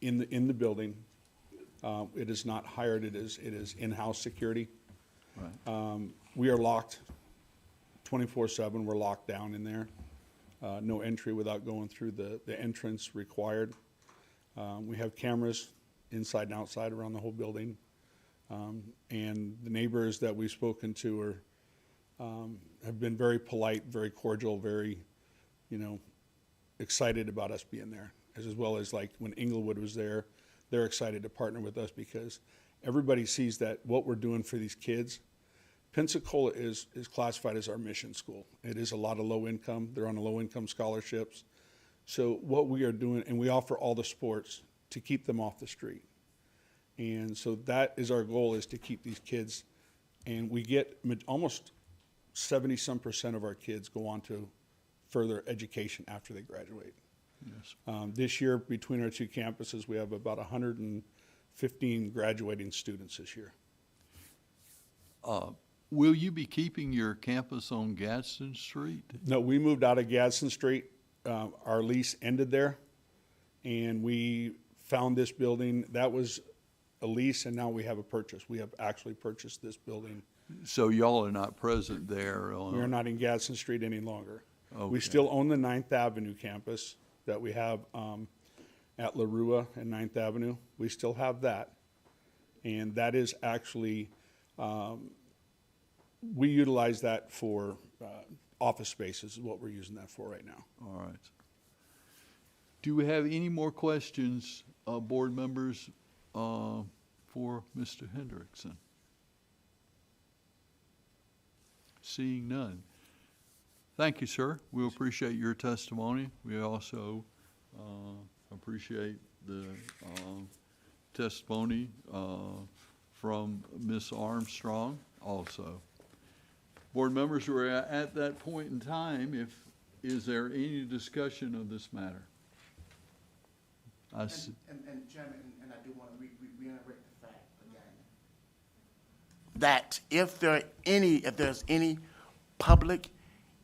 Speaker 8: in the building. It is not hired, it is in-house security.
Speaker 1: Right.
Speaker 8: We are locked 24/7, we're locked down in there. No entry without going through the entrance required. We have cameras inside and outside around the whole building. And the neighbors that we've spoken to are, have been very polite, very cordial, very, you know, excited about us being there. As well as like when Inglewood was there, they're excited to partner with us because everybody sees that what we're doing for these kids. Pensacola is classified as our mission school. It is a lot of low income. They're on low income scholarships. So what we are doing, and we offer all the sports to keep them off the street. And so that is our goal, is to keep these kids, and we get almost 70% of our kids go on to further education after they graduate.
Speaker 1: Yes.
Speaker 8: This year, between our two campuses, we have about 115 graduating students this year.
Speaker 1: Will you be keeping your campus on Gadsden Street?
Speaker 8: No, we moved out of Gadsden Street. Our lease ended there, and we found this building. That was a lease, and now we have a purchase. We have actually purchased this building.
Speaker 1: So y'all are not present there on?
Speaker 8: We are not in Gadsden Street any longer. We
Speaker 1: Okay.
Speaker 8: still own the 9th Avenue campus that we have at La Rua and 9th Avenue. We still have that. And that is actually, we utilize that for office spaces is what we're using that for right now.
Speaker 1: All right. Do we have any more questions, board members, for Mr. Hendrickson? Seeing none. Thank you, sir. We appreciate your testimony. We also appreciate the testimony from Ms. Armstrong also. Board members, we're at that point in time. Is there any discussion of this matter?
Speaker 6: And Chairman, and I do want to reiterate the fact again, that if there's any public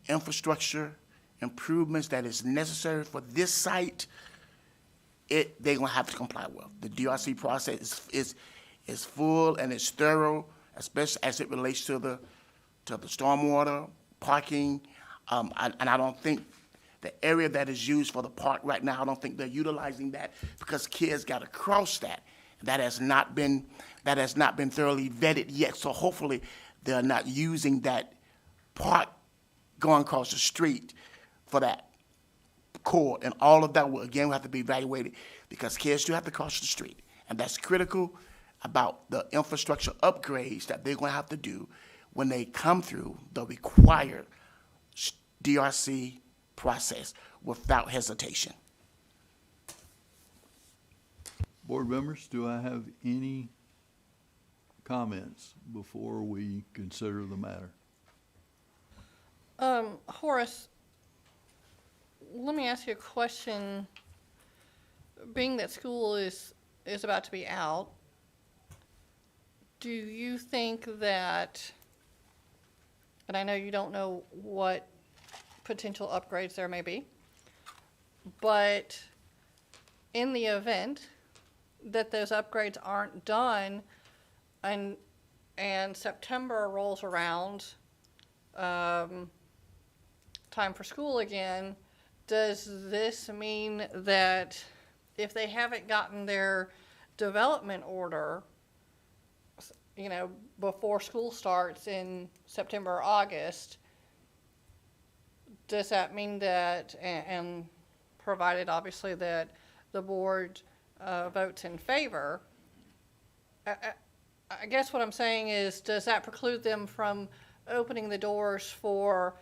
Speaker 6: infrastructure improvements that is necessary for this site, they're gonna have to comply with. The DRC process is full and it's thorough, especially as it relates to the stormwater, parking, and I don't think the area that is used for the park right now, I don't think they're utilizing that because kids gotta cross that. That has not been thoroughly vetted yet, so hopefully they're not using that park going across the street for that court, and all of that will again have to be evaluated because kids do have to cross the street, and that's critical about the infrastructure upgrades that they're going to have to do when they come through the required DRC process without hesitation.
Speaker 1: Board members, do I have any comments before we consider the matter?
Speaker 3: Horace, let me ask you a question. Being that school is about to be out, do you think that, and I know you don't know what potential upgrades there may be, but in the event that those upgrades aren't done and September rolls around, time for school again, does this mean that if they haven't gotten their development order, before school starts in September or August, does that mean that, and provided obviously that the board votes in favor, I guess what I'm saying is, does that preclude them from opening the doors for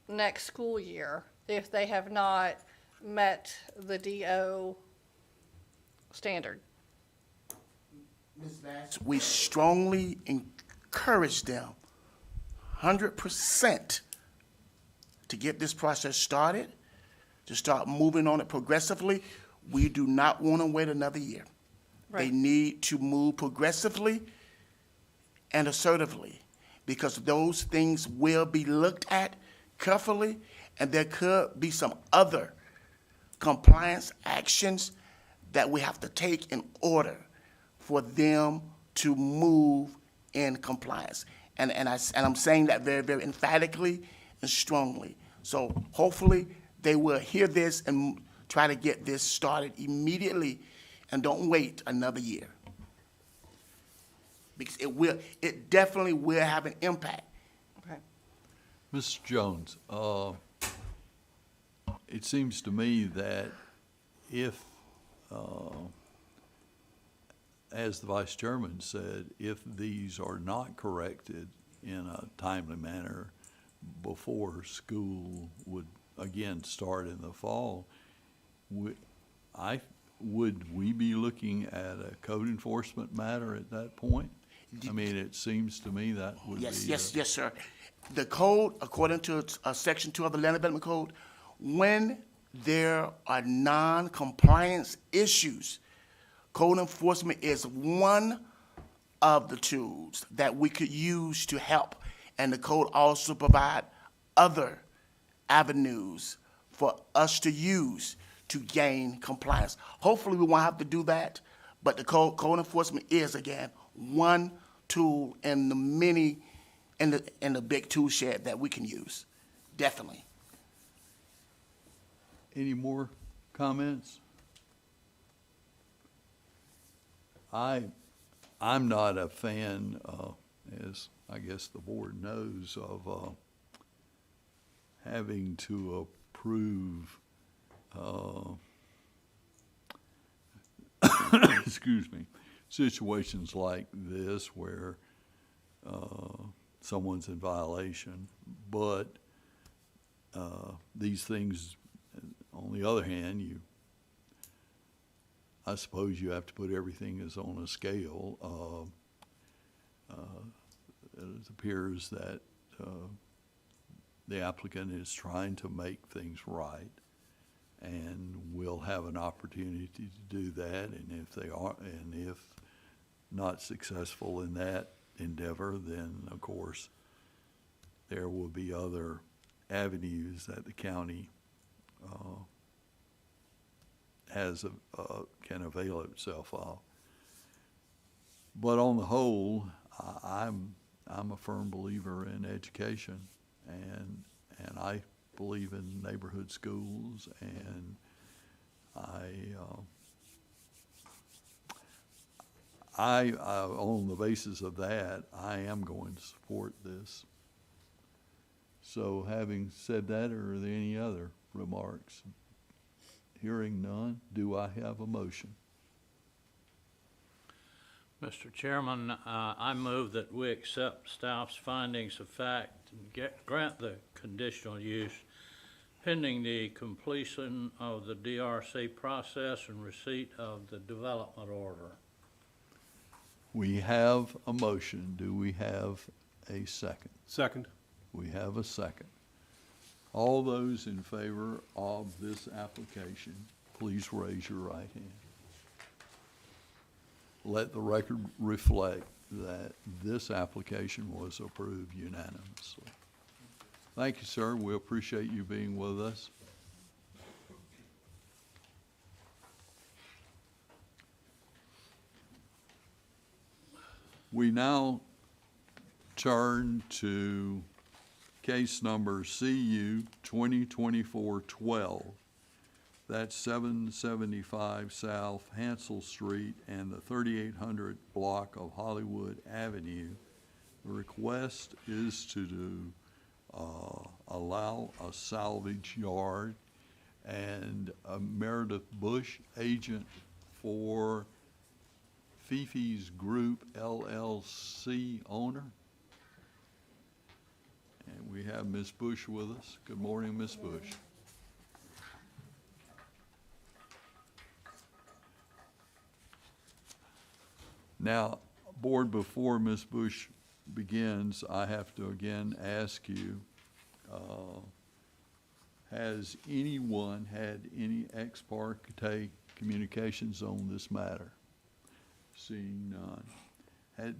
Speaker 3: next school year if they have not met the DO standard?
Speaker 6: Ms. Bass, we strongly encourage them 100% to get this process started, to start moving on it progressively. We do not want to wait another year. They
Speaker 3: Right.
Speaker 6: need to move progressively and assertively, because those things will be looked at carefully, and there could be some other compliance actions that we have to take in order for them to move in compliance. And I'm saying that very, very emphatically and strongly. So hopefully they will hear this and try to get this started immediately and don't wait another year. Because it definitely will have an impact.
Speaker 3: Okay.
Speaker 1: Mr. Jones, it seems to me that if as the vice chairman said, if these are not corrected in a timely manner before school would again start in the fall, would we be looking at a code enforcement matter at that point? I mean, it seems to me that would be.
Speaker 6: Yes, sir. The code, according to Section 2 of the Land Development Code, when there are non-compliance issues, code enforcement is one of the tools that we could use to help. And the code also provide other avenues for us to use to gain compliance. Hopefully, we won't have to do that, but the code enforcement is, again, one tool in the many, in the big tool shed that we can use, definitely.
Speaker 1: Any more comments? I'm not a fan, as I guess the board knows, of having to approve, excuse me, situations like this where someone's in violation, but these things, on the other hand, I suppose you have to put everything as on a scale. It appears that the applicant is trying to make things right, and will have an opportunity to do that. And if not successful in that endeavor, then of course there will be other avenues that the county can avail itself of. But on the whole, I'm a firm believer in education, and I believe in neighborhood schools, and on the basis of that, I am going to support this. So having said that, are there any other remarks? Hearing none, do I have a motion?
Speaker 7: Mr. Chairman, I move that we accept staff's findings of fact and grant the conditional use pending the completion of the DRC process and receipt of the development order.
Speaker 1: We have a motion. Do we have a second?
Speaker 9: Second.
Speaker 1: We have a second. All those in favor of this application, please raise your right hand. Let the record reflect that this application was approved unanimously. Thank you, sir. We appreciate you being with us. We now turn to case number CU 2024-12. That's 775 South Hansel Street and the 3800 block of Hollywood Avenue. The request is to allow a salvage yard, and Meredith Bush, agent for Fifi's Group LLC owner. And we have Ms. Bush with us. Good morning, Ms. Bush. Now, board, before Ms. Bush begins, I have to again ask you, has anyone had any ex parte communications on this matter? Seeing none.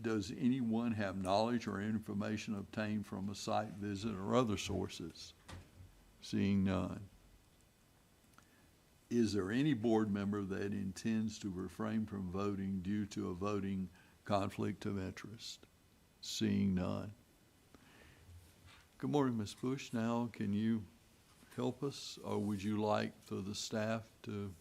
Speaker 1: Does anyone have knowledge or information obtained from a site visit or other sources? Seeing none. Is there any board member that intends to refrain from voting due to a voting conflict of interest? Seeing none. Good morning, Ms. Bush. Now, can you help us, or would you like for the staff to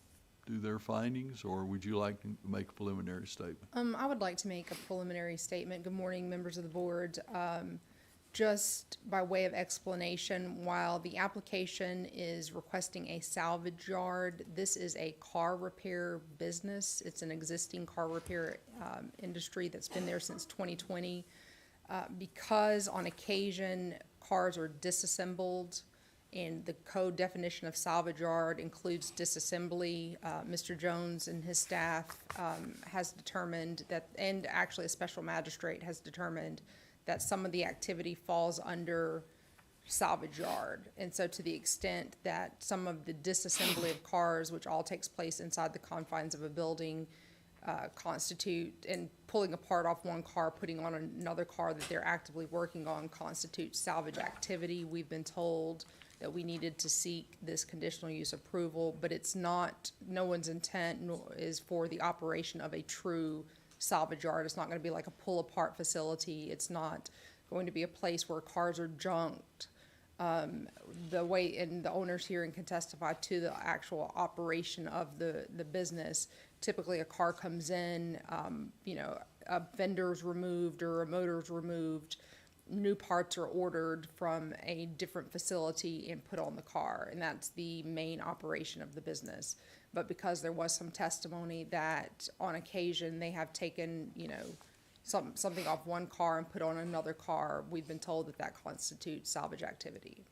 Speaker 1: do their findings, or would you like to make a preliminary statement?
Speaker 11: I would like to make a preliminary statement. Good morning, members of the board. Just by way of explanation, while the application is requesting a salvage yard, this is a car repair business. It's an existing car repair industry that's been there since 2020. Because on occasion, cars are disassembled, and the code definition of salvage yard includes disassembly, Mr. Jones and his staff has determined that, and actually a special magistrate has determined that some of the activity falls under salvage yard. And so to the extent that some of the disassembly of cars, which all takes place inside the confines of a building, constitute, and pulling a part off one car, putting on another car that they're actively working on, constitutes salvage activity. We've been told that we needed to seek this conditional use approval, but it's not, no one's intent is for the operation of a true salvage yard. It's not going to be like a pull-apart facility. It's not going to be a place where cars are junked. The way, and the owners here can testify to the actual operation of the business. Typically, a car comes in, a fender's removed or a motor's removed, new parts are ordered from a different facility and put on the car, and that's the main operation of the business. But because there was some testimony that on occasion they have taken, something off one car and put on another car, we've been told that that constitutes salvage activity.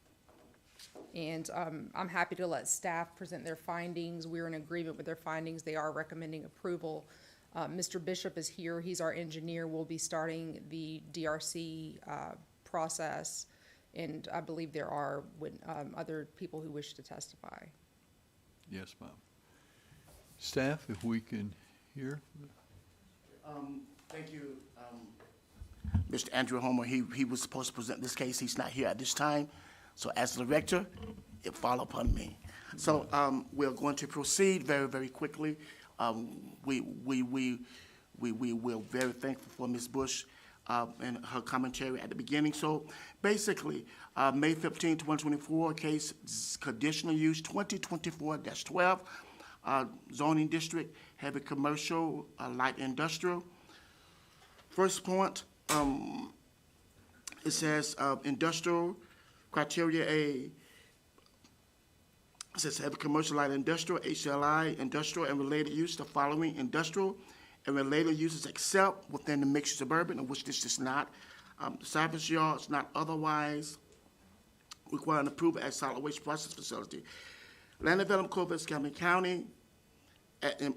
Speaker 11: And I'm happy to let staff present their findings. We're in agreement with their findings. They are recommending approval. Mr. Bishop is here. He's our engineer. We'll be starting the DRC process, and I believe there are other people who wish to testify.
Speaker 1: Yes, ma'am. Staff, if we can hear.
Speaker 6: Thank you, Mr. Andrew Homer. He was supposed to present this case. He's not here at this time. So as the director, it fall upon me. So we're going to proceed very, very quickly. We're very thankful for Ms. Bush and her commentary at the beginning. So basically, May 15, 2024, case conditional use 2024-12, zoning district, heavy commercial, light industrial. First point, it says industrial criteria A. It says heavy commercial, light industrial, HLI, industrial and related use, the following industrial and related uses except within the mixed suburban, of which this is not. Salvage yards not otherwise requiring approval as solid waste process facility. Land Development Code of Escambia County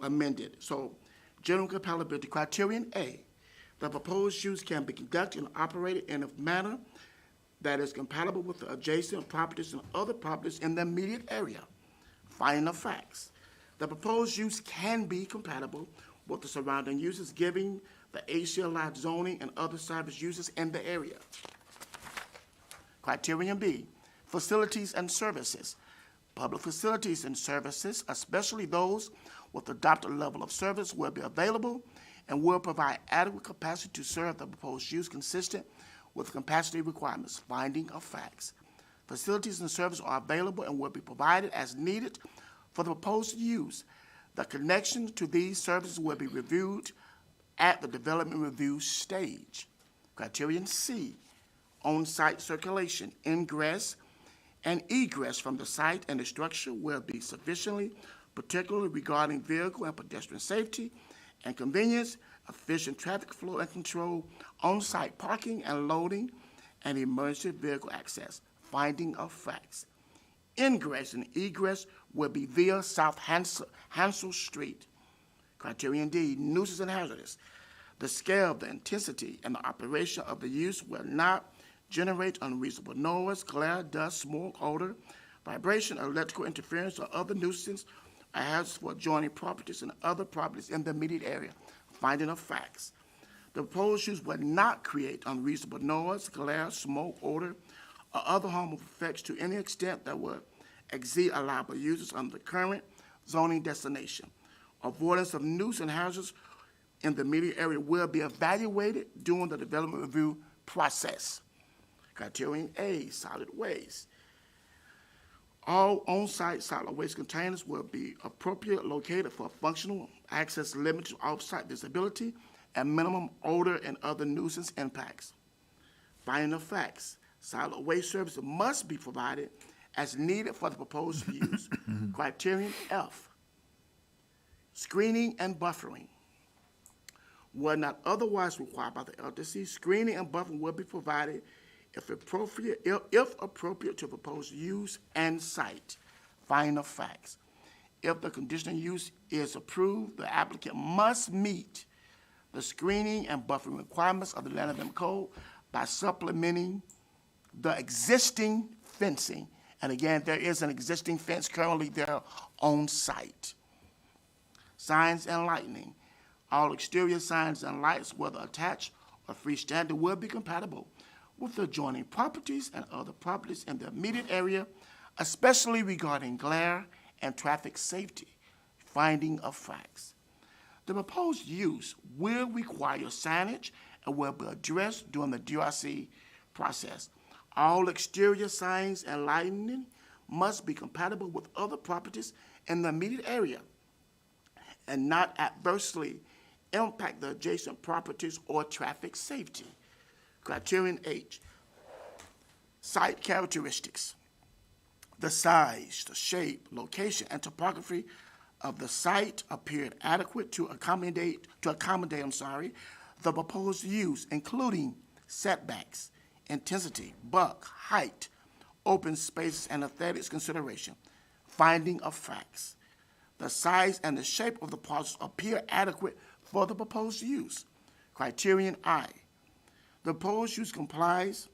Speaker 6: amended. So general compatibility criterion A, the proposed use can be conducted and operated in a manner that is compatible with the adjacent properties and other properties in the immediate area. Finding of facts. The proposed use can be compatible with the surrounding uses, giving the HLI zoning and other salvage uses in the area. Criterion B, facilities and services. Public facilities and services, especially those with adopted level of service, will be available and will provide adequate capacity to serve the proposed use consistent with capacity requirements. Finding of facts. Facilities and services are available and will be provided as needed for the proposed use. The connection to these services will be reviewed at the development review stage. Criterion C, on-site circulation, ingress and egress from the site and the structure will be sufficiently, particularly regarding vehicle and pedestrian safety and convenience, efficient traffic flow and control, on-site parking and loading, and emergency vehicle access. Finding of facts. Ingress and egress will be via South Hansel Street. Criterion D, nuisance and hazardous. The scale, the intensity, and the operation of the use will not generate unreasonable noise, glare, dust, smoke, odor, vibration, electrical interference, or other nuisance or hazards for adjoining properties and other properties in the immediate area. Finding of facts. The proposed use will not create unreasonable noise, glare, smoke, odor, or other harmful effects to any extent that would exceed allowable uses under the current zoning destination. Avoidance of nuisance and hazards in the immediate area will be evaluated during the development review process. Criterion A, solid waste. All on-site solid waste containers will be appropriately located for functional access, limited off-site visibility, and minimum odor and other nuisance impacts. Finding of facts, solid waste service must be provided as needed for the proposed use. Criterion F, screening and buffering. Were not otherwise required by the LDC, screening and buffering will be provided if appropriate to proposed use and site. Finding of facts. If the conditional use is approved, the applicant must meet the screening and buffering requirements of the Land Development Code by supplementing the existing fencing. And again, there is an existing fence currently there on site. Signs and lighting. All exterior signs and lights, whether attached or freestanding, will be compatible with the adjoining properties and other properties in the immediate area, especially regarding glare and traffic safety. Finding of facts. The proposed use will require signage and will be addressed during the DRC process. All exterior signs and lighting must be compatible with other properties in the immediate area and not adversely impact the adjacent properties or traffic safety. Criterion H, site characteristics. The size, the shape, location, and topography of the site appeared adequate to accommodate the proposed use, including setbacks, intensity, bulk, height, open spaces, and aesthetics consideration. Finding of facts. The size and the shape of the parcels appear adequate for the proposed use. Criterion I. The proposed use complies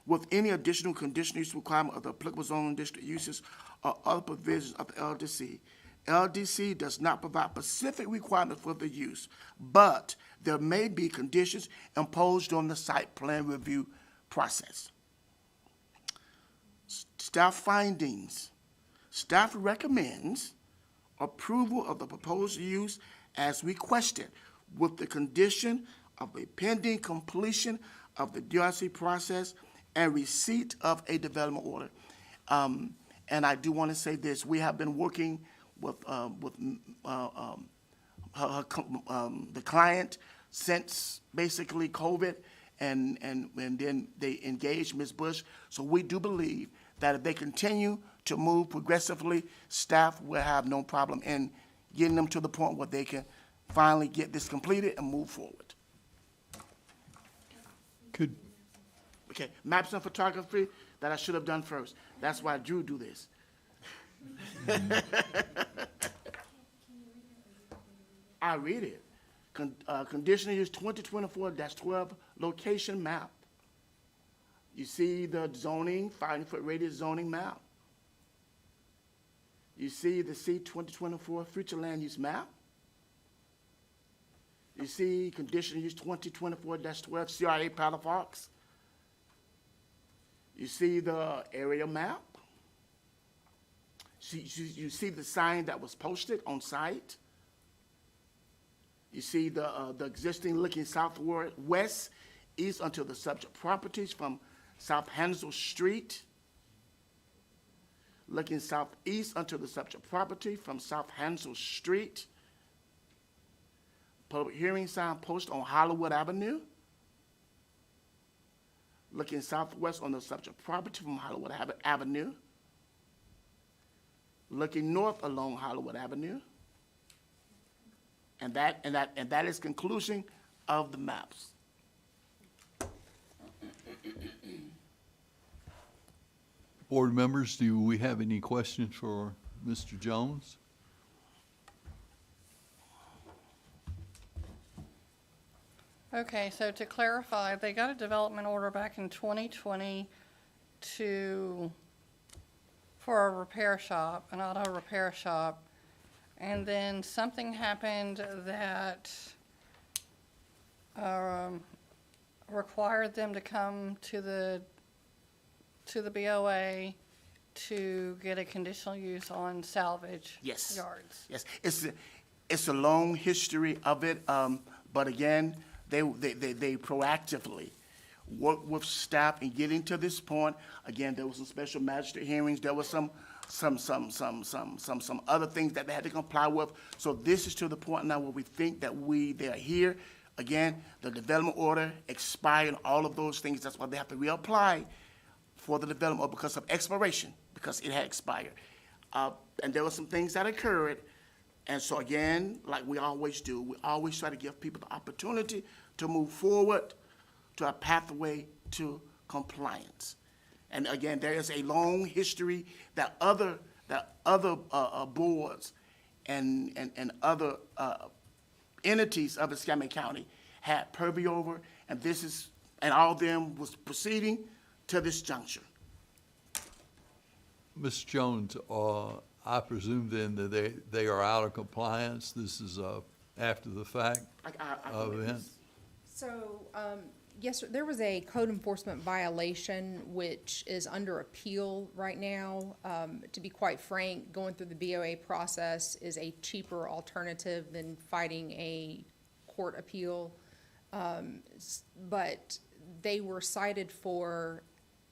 Speaker 6: with any additional conditional use requirement of the applicable zoning district uses or other provisions of the LDC. LDC does not provide specific requirements for the use, but there may be conditions imposed on the site plan review process. Staff findings. Staff recommends approval of the proposed use as requested with the condition of a pending completion of the DRC process and receipt of a development order. And I do want to say this: we have been working with the client since basically COVID, and then they engaged Ms. Bush. So we do believe that if they continue to move progressively, staff will have no problem in getting them to the point where they can finally get this completed and move forward.
Speaker 1: Could,
Speaker 6: Okay, maps and photography, that I should have done first. That's why Drew do this. I read it. Conditional use 2024-12 location map. You see the zoning, 500-foot radius zoning map. You see the C-2024 future land use map. You see conditional use 2024-12 CRA Palafox. You see the area map. You see the sign that was posted on site. You see the existing looking southward west, east until the subject properties from South Hansel Street. Looking southeast until the subject property from South Hansel Street. Public hearing sign posted on Hollywood Avenue. Looking southwest on the subject property from Hollywood Avenue. Looking north along Hollywood Avenue. And that is conclusion of the maps.
Speaker 1: board members, do we have any questions for Mr. Jones?
Speaker 3: Okay, so to clarify, they got a development order back in 2020 for a repair shop, an auto repair shop, and then something happened that required them to come to the BOA to get a conditional use on salvage
Speaker 6: Yes.
Speaker 3: yards.
Speaker 6: Yes, it's a long history of it, but again, they proactively work with staff in getting to this point. Again, there was some special magistrate hearings. There was some other things that they had to comply with. So this is to the point now where we think that they're here. Again, the development order expired and all of those things. That's why they have to reapply for the development order because of expiration, because it had expired. And there were some things that occurred. And so again, like we always do, we always try to give people the opportunity to move forward to a pathway to compliance. And again, there is a long history that other boards and other entities of Escambia County had purview over, and all of them was proceeding to this juncture.
Speaker 1: Ms. Jones, I presume then that they are out of compliance. This is after the fact
Speaker 6: I believe
Speaker 1: event.
Speaker 6: this.
Speaker 11: So, yes, sir, there was a code enforcement violation which is under appeal right now. To be quite frank, going through the BOA process is a cheaper alternative than fighting a court appeal. But they were cited for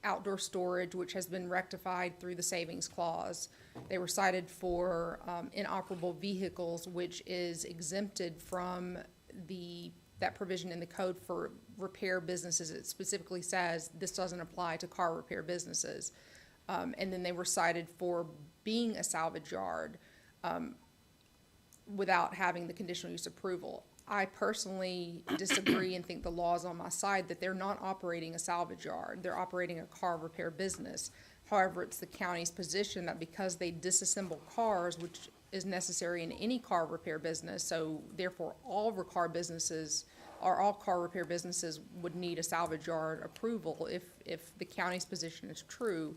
Speaker 11: outdoor storage, which has been rectified through the savings clause. They were cited for inoperable vehicles, which is exempted from that provision in the code for repair businesses. It specifically says this doesn't apply to car repair businesses. And then they were cited for being a salvage yard without having the conditional use approval. I personally disagree and think the law is on my side that they're not operating a salvage yard. They're operating a car repair business. However, it's the county's position that because they disassemble cars, which is necessary in any car repair business, so therefore all car repair businesses would need a salvage yard approval if the county's position is true.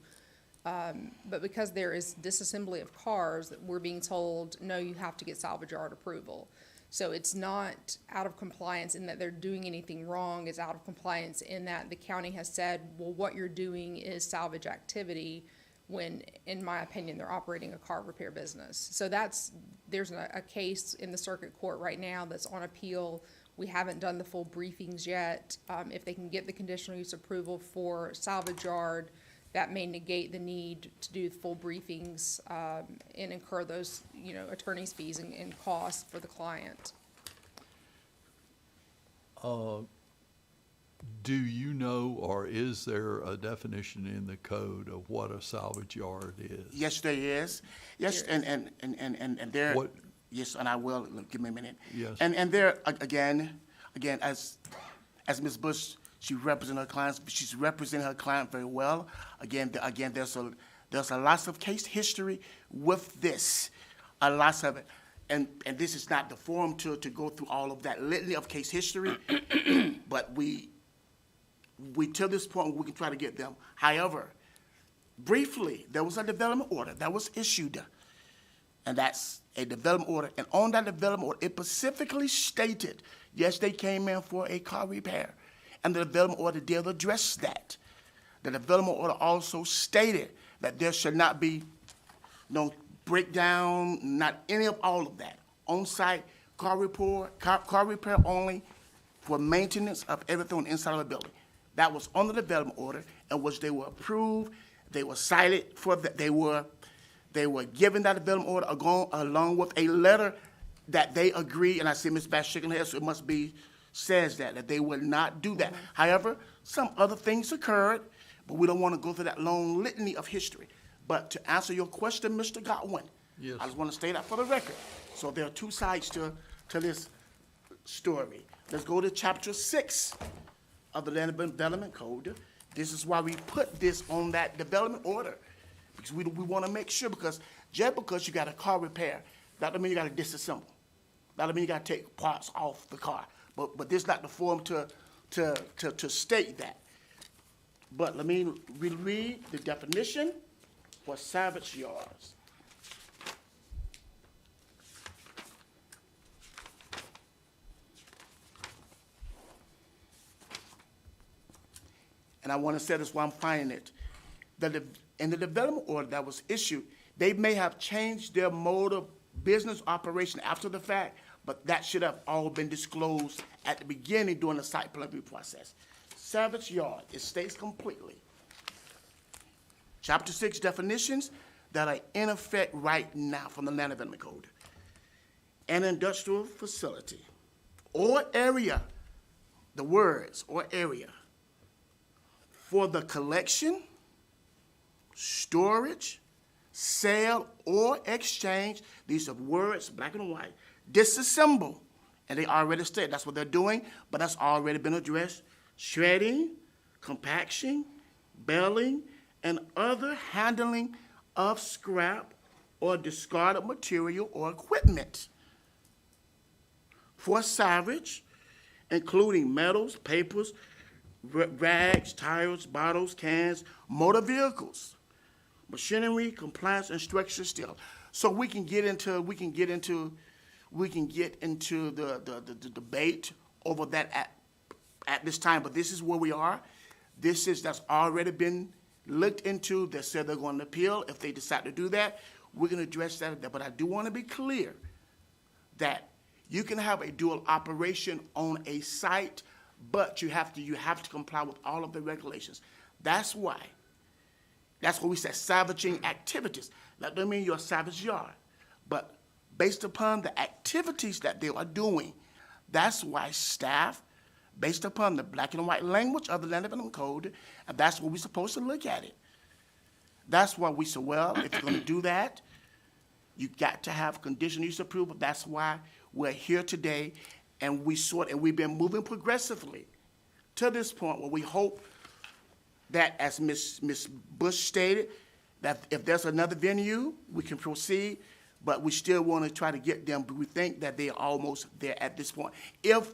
Speaker 11: But because there is disassembly of cars, we're being told, no, you have to get salvage yard approval. So it's not out of compliance in that they're doing anything wrong. It's out of compliance in that the county has said, well, what you're doing is salvage activity, when, in my opinion, they're operating a car repair business. So there's a case in the circuit court right now that's on appeal. We haven't done the full briefings yet. If they can get the conditional use approval for salvage yard, that may negate the need to do full briefings and incur those, attorney's fees and costs for the client.
Speaker 1: Do you know, or is there a definition in the code of what a salvage yard is?
Speaker 6: Yes, there is. Yes,
Speaker 11: There
Speaker 6: and there.
Speaker 1: What-
Speaker 6: Yes, and I will. Give me a minute.
Speaker 1: Yes.
Speaker 6: And there again, as Ms. Bush, she represents her clients. She's representing her client very well. Again, there's a lots of case history with this, a lot of it, and this is not the forum to go through all of that litany of case history, but we to this point we can try to get them. However, briefly, there was a development order that was issued, and that's a development order. And on that development order, it specifically stated, yes, they came in for a car repair. And the development order did address that. The development order also stated that there should not be no breakdown, not any of all of that. On-site car repair only for maintenance of everything on the inside of the building. That was on the development order, in which they were approved, they were cited for that, they were given that development order along with a letter that they agree, and I see Ms. Bass shaking her head, so it must be, says that they will not do that. However, some other things occurred, but we don't want to go through that long litany of history. But to answer your question, Mr. Godwin,
Speaker 1: Yes.
Speaker 6: I just want to state that for the record. So there are two sides to this story. Let's go to Chapter 6 of the Land Development Code. This is why we put this on that development order, because we want to make sure, because just because you got a car repair, that doesn't mean you got to disassemble. That doesn't mean you got to take parts off the car. But this is not the forum to state that. But let me reread the definition for salvage yards. And I want to say this while I'm finding it. In the development order that was issued, they may have changed their mode of business operation after the fact, but that should have all been disclosed at the beginning during the site plan review process. Salvage yard, it states completely. Chapter 6 definitions that are in effect right now from the Land Development Code. An industrial facility or area the words or area for the collection, storage, sale, or exchange, these are words, black and white, disassemble, and they already state that's what they're doing, but that's already been addressed, shredding, compaction, baling, and other handling of scrap or discarded material or equipment. For salvage, including metals, papers, rags, tires, bottles, cans, motor vehicles, machinery, compliance, and structure steel. So we can get into the debate over that at this time, but this is where we are. That's already been looked into. They said they're going to appeal. If they decide to do that, we're going to address that. But I do want to be clear that you can have a dual operation on a site, but you have to comply with all of the regulations. That's why we say salvaging activities. That doesn't mean you're a salvage yard, but based upon the activities that they are doing, that's why staff, based upon the black and white language of the Land Development Code, and that's what we're supposed to look at it. That's why we said, well, if you're going to do that, you got to have conditional use approval. That's why we're here today, and we've been moving progressively to this point where we hope that, as Ms. Bush stated, that if there's another venue, we can proceed, but we still want to try to get them, but we think that they're almost there at this point. If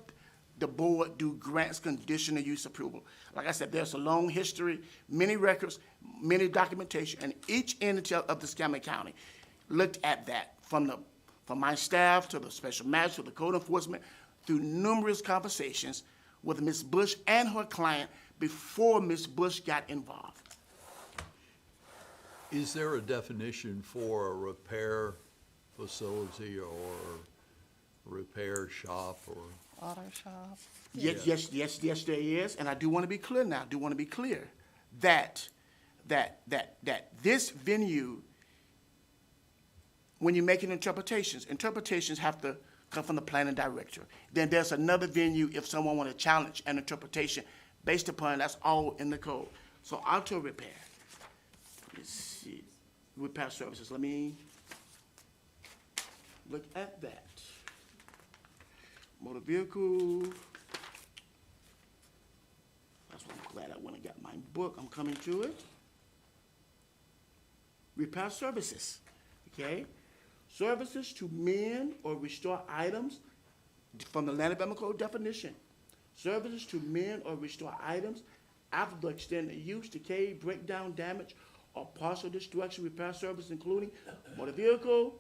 Speaker 6: the board grants conditional use approval. Like I said, there's a long history, many records, many documentation, and each entity of the Escambia County looked at that from my staff to the special master, to the code enforcement, through numerous conversations with Ms. Bush and her client before Ms. Bush got involved.
Speaker 1: Is there a definition for a repair facility or repair shop or?
Speaker 3: Auto shop.
Speaker 6: Yes, there is, and I do want to be clear now. I do want to be clear that this venue, when you're making interpretations have to come from the planning director. Then there's another venue if someone want to challenge an interpretation based upon, that's all in the code. So auto repair, let's see, repair services, let me look at that. Motor vehicle, that's why I'm glad I went and got my book, I'm coming to it. Repair services, okay? Services to mend or restore items from the Land Development Code definition. Services to mend or restore items after the extended use, decay, breakdown, damage, or partial destruction. Repair service including motor vehicle.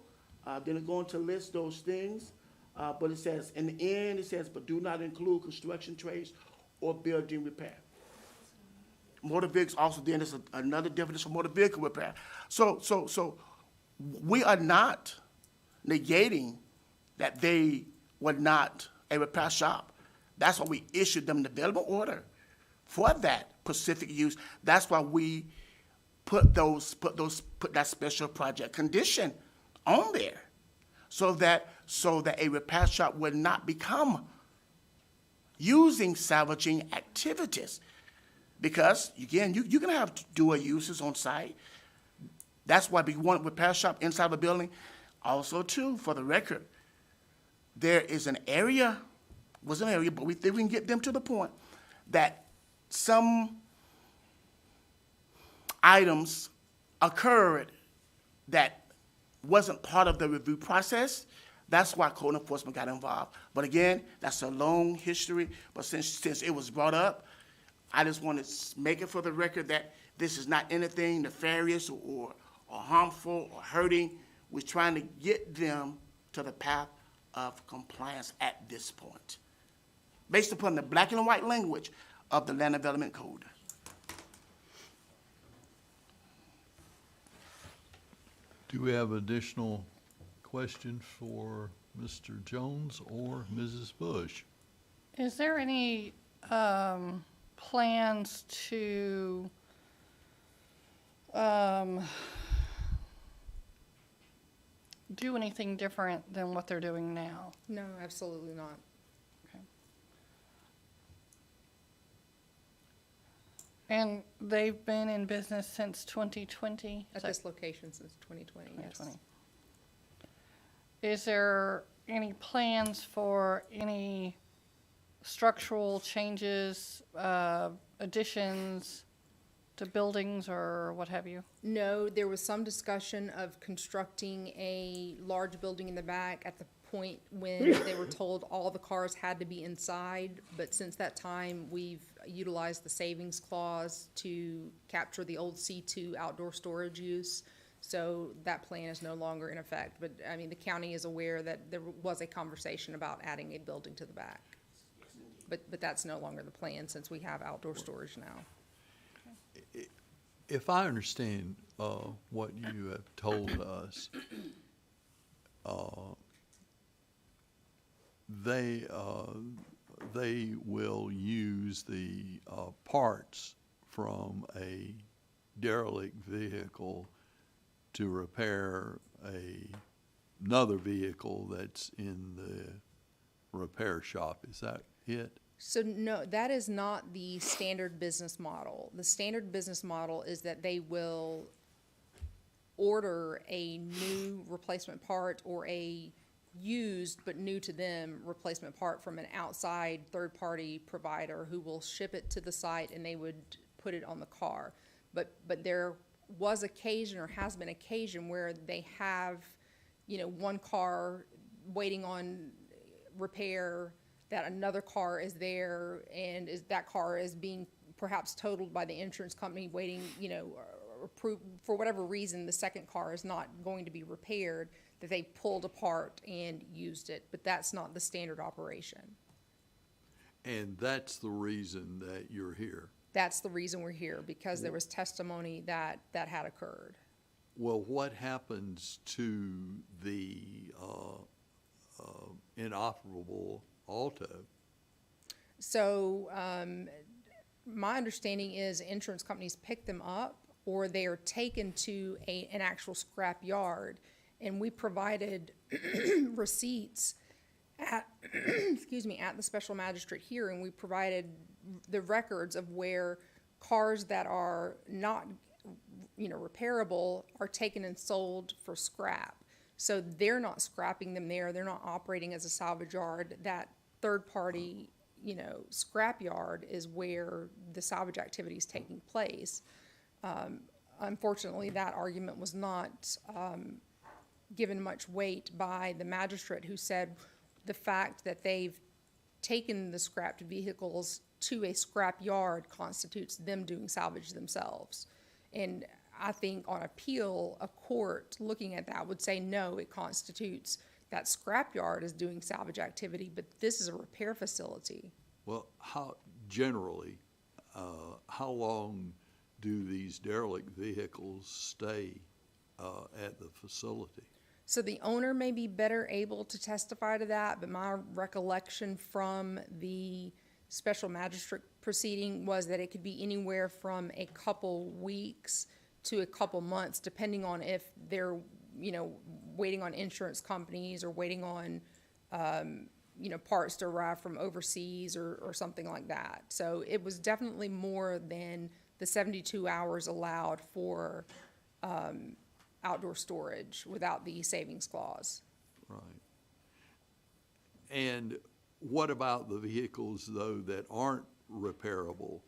Speaker 6: Then it's going to list those things. But it says, in the end, it says, but do not include construction trades or building repair. Motor vehicles also, then there's another definition for motor vehicle repair. So we are not negating that they were not a repair shop. That's why we issued them the development order for that specific use. That's why we put that special project condition on there, so that a repair shop would not become using salvaging activities. Because again, you can have dual uses on site. That's why we want a repair shop inside the building. Also too, for the record, there is an area, but we think we can get them to the point that some items occurred that wasn't part of the review process. That's why code enforcement got involved. But again, that's a long history, but since it was brought up, I just want to make it for the record that this is not anything nefarious or harmful or hurting. We're trying to get them to the path of compliance at this point, based upon the black and white language of the Land Development Code.
Speaker 1: Do we have additional questions for Mr. Jones or Mrs. Bush?
Speaker 3: Is there any plans to do anything different than what they're doing now?
Speaker 11: No, absolutely not.
Speaker 3: And they've been in business since 2020?
Speaker 11: At this location since 2020, yes.
Speaker 3: 2020. Is there any plans for any structural changes, additions to buildings or what have you?
Speaker 11: No, there was some discussion of constructing a large building in the back at the point when they were told all the cars had to be inside. But since that time, we've utilized the savings clause to capture the old C2 outdoor storage use. So that plan is no longer in effect. But, I mean, the county is aware that there was a conversation about adding a building to the back. But that's no longer the plan since we have outdoor storage now.
Speaker 1: If I understand what you have told us, they will use the parts from a derelict vehicle to repair another vehicle that's in the repair shop. Is that it?
Speaker 11: So no, that is not the standard business model. The standard business model is that they will order a new replacement part or a used but new to them replacement part from an outside third-party provider who will ship it to the site and they would put it on the car. But there was occasion or has been occasion where they have, you know, one car waiting on repair, that another car is there and that car is being perhaps totaled by the insurance company waiting, you know, or for whatever reason, the second car is not going to be repaired, that they pulled apart and used it, but that's not the standard operation.
Speaker 1: And that's the reason that you're here.
Speaker 11: That's the reason we're here, because there was testimony that had occurred.
Speaker 1: Well, what happens to the inoperable Alto?
Speaker 11: So, my understanding is insurance companies pick them up or they are taken to an actual scrap yard. And we provided receipts at, excuse me, at the special magistrate hearing. We provided the records of where cars that are not, you know, repairable are taken and sold for scrap. So they're not scrapping them there. They're not operating as a salvage yard. That third-party, you know, scrap yard is where the salvage activity is taking place. Unfortunately, that argument was not given much weight by the magistrate, who said the fact that they've taken the scrapped vehicles to a scrap yard constitutes them doing salvage themselves. And I think on appeal, a court looking at that would say, no, it constitutes that scrapyard is doing salvage activity, but this is a repair facility.
Speaker 1: Well, how long do these derelict vehicles stay at the facility?
Speaker 11: So the owner may be better able to testify to that, but my recollection from the special magistrate proceeding was that it could be anywhere from a couple weeks to a couple months, depending on if they're, you know, waiting on insurance companies or waiting on, you know, parts to arrive from overseas or something like that. So it was definitely more than the 72 hours allowed for outdoor storage without the savings clause.
Speaker 1: Right. And what about the vehicles, though, that aren't repairable?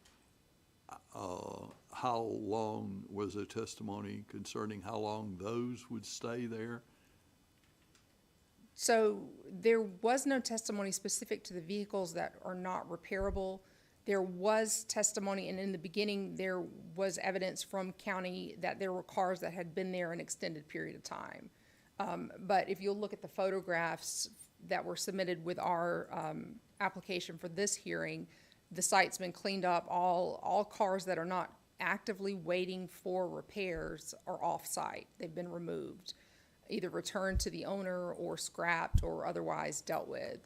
Speaker 1: How long was the testimony concerning how long those would stay there?
Speaker 11: So there was no testimony specific to the vehicles that are not repairable. There was testimony, and in the beginning, there was evidence from county that there were cars that had been there an extended period of time. But if you'll look at the photographs that were submitted with our application for this hearing, the site's been cleaned up. All cars that are not actively waiting for repairs are off-site. They've been removed, either returned to the owner or scrapped or otherwise dealt with.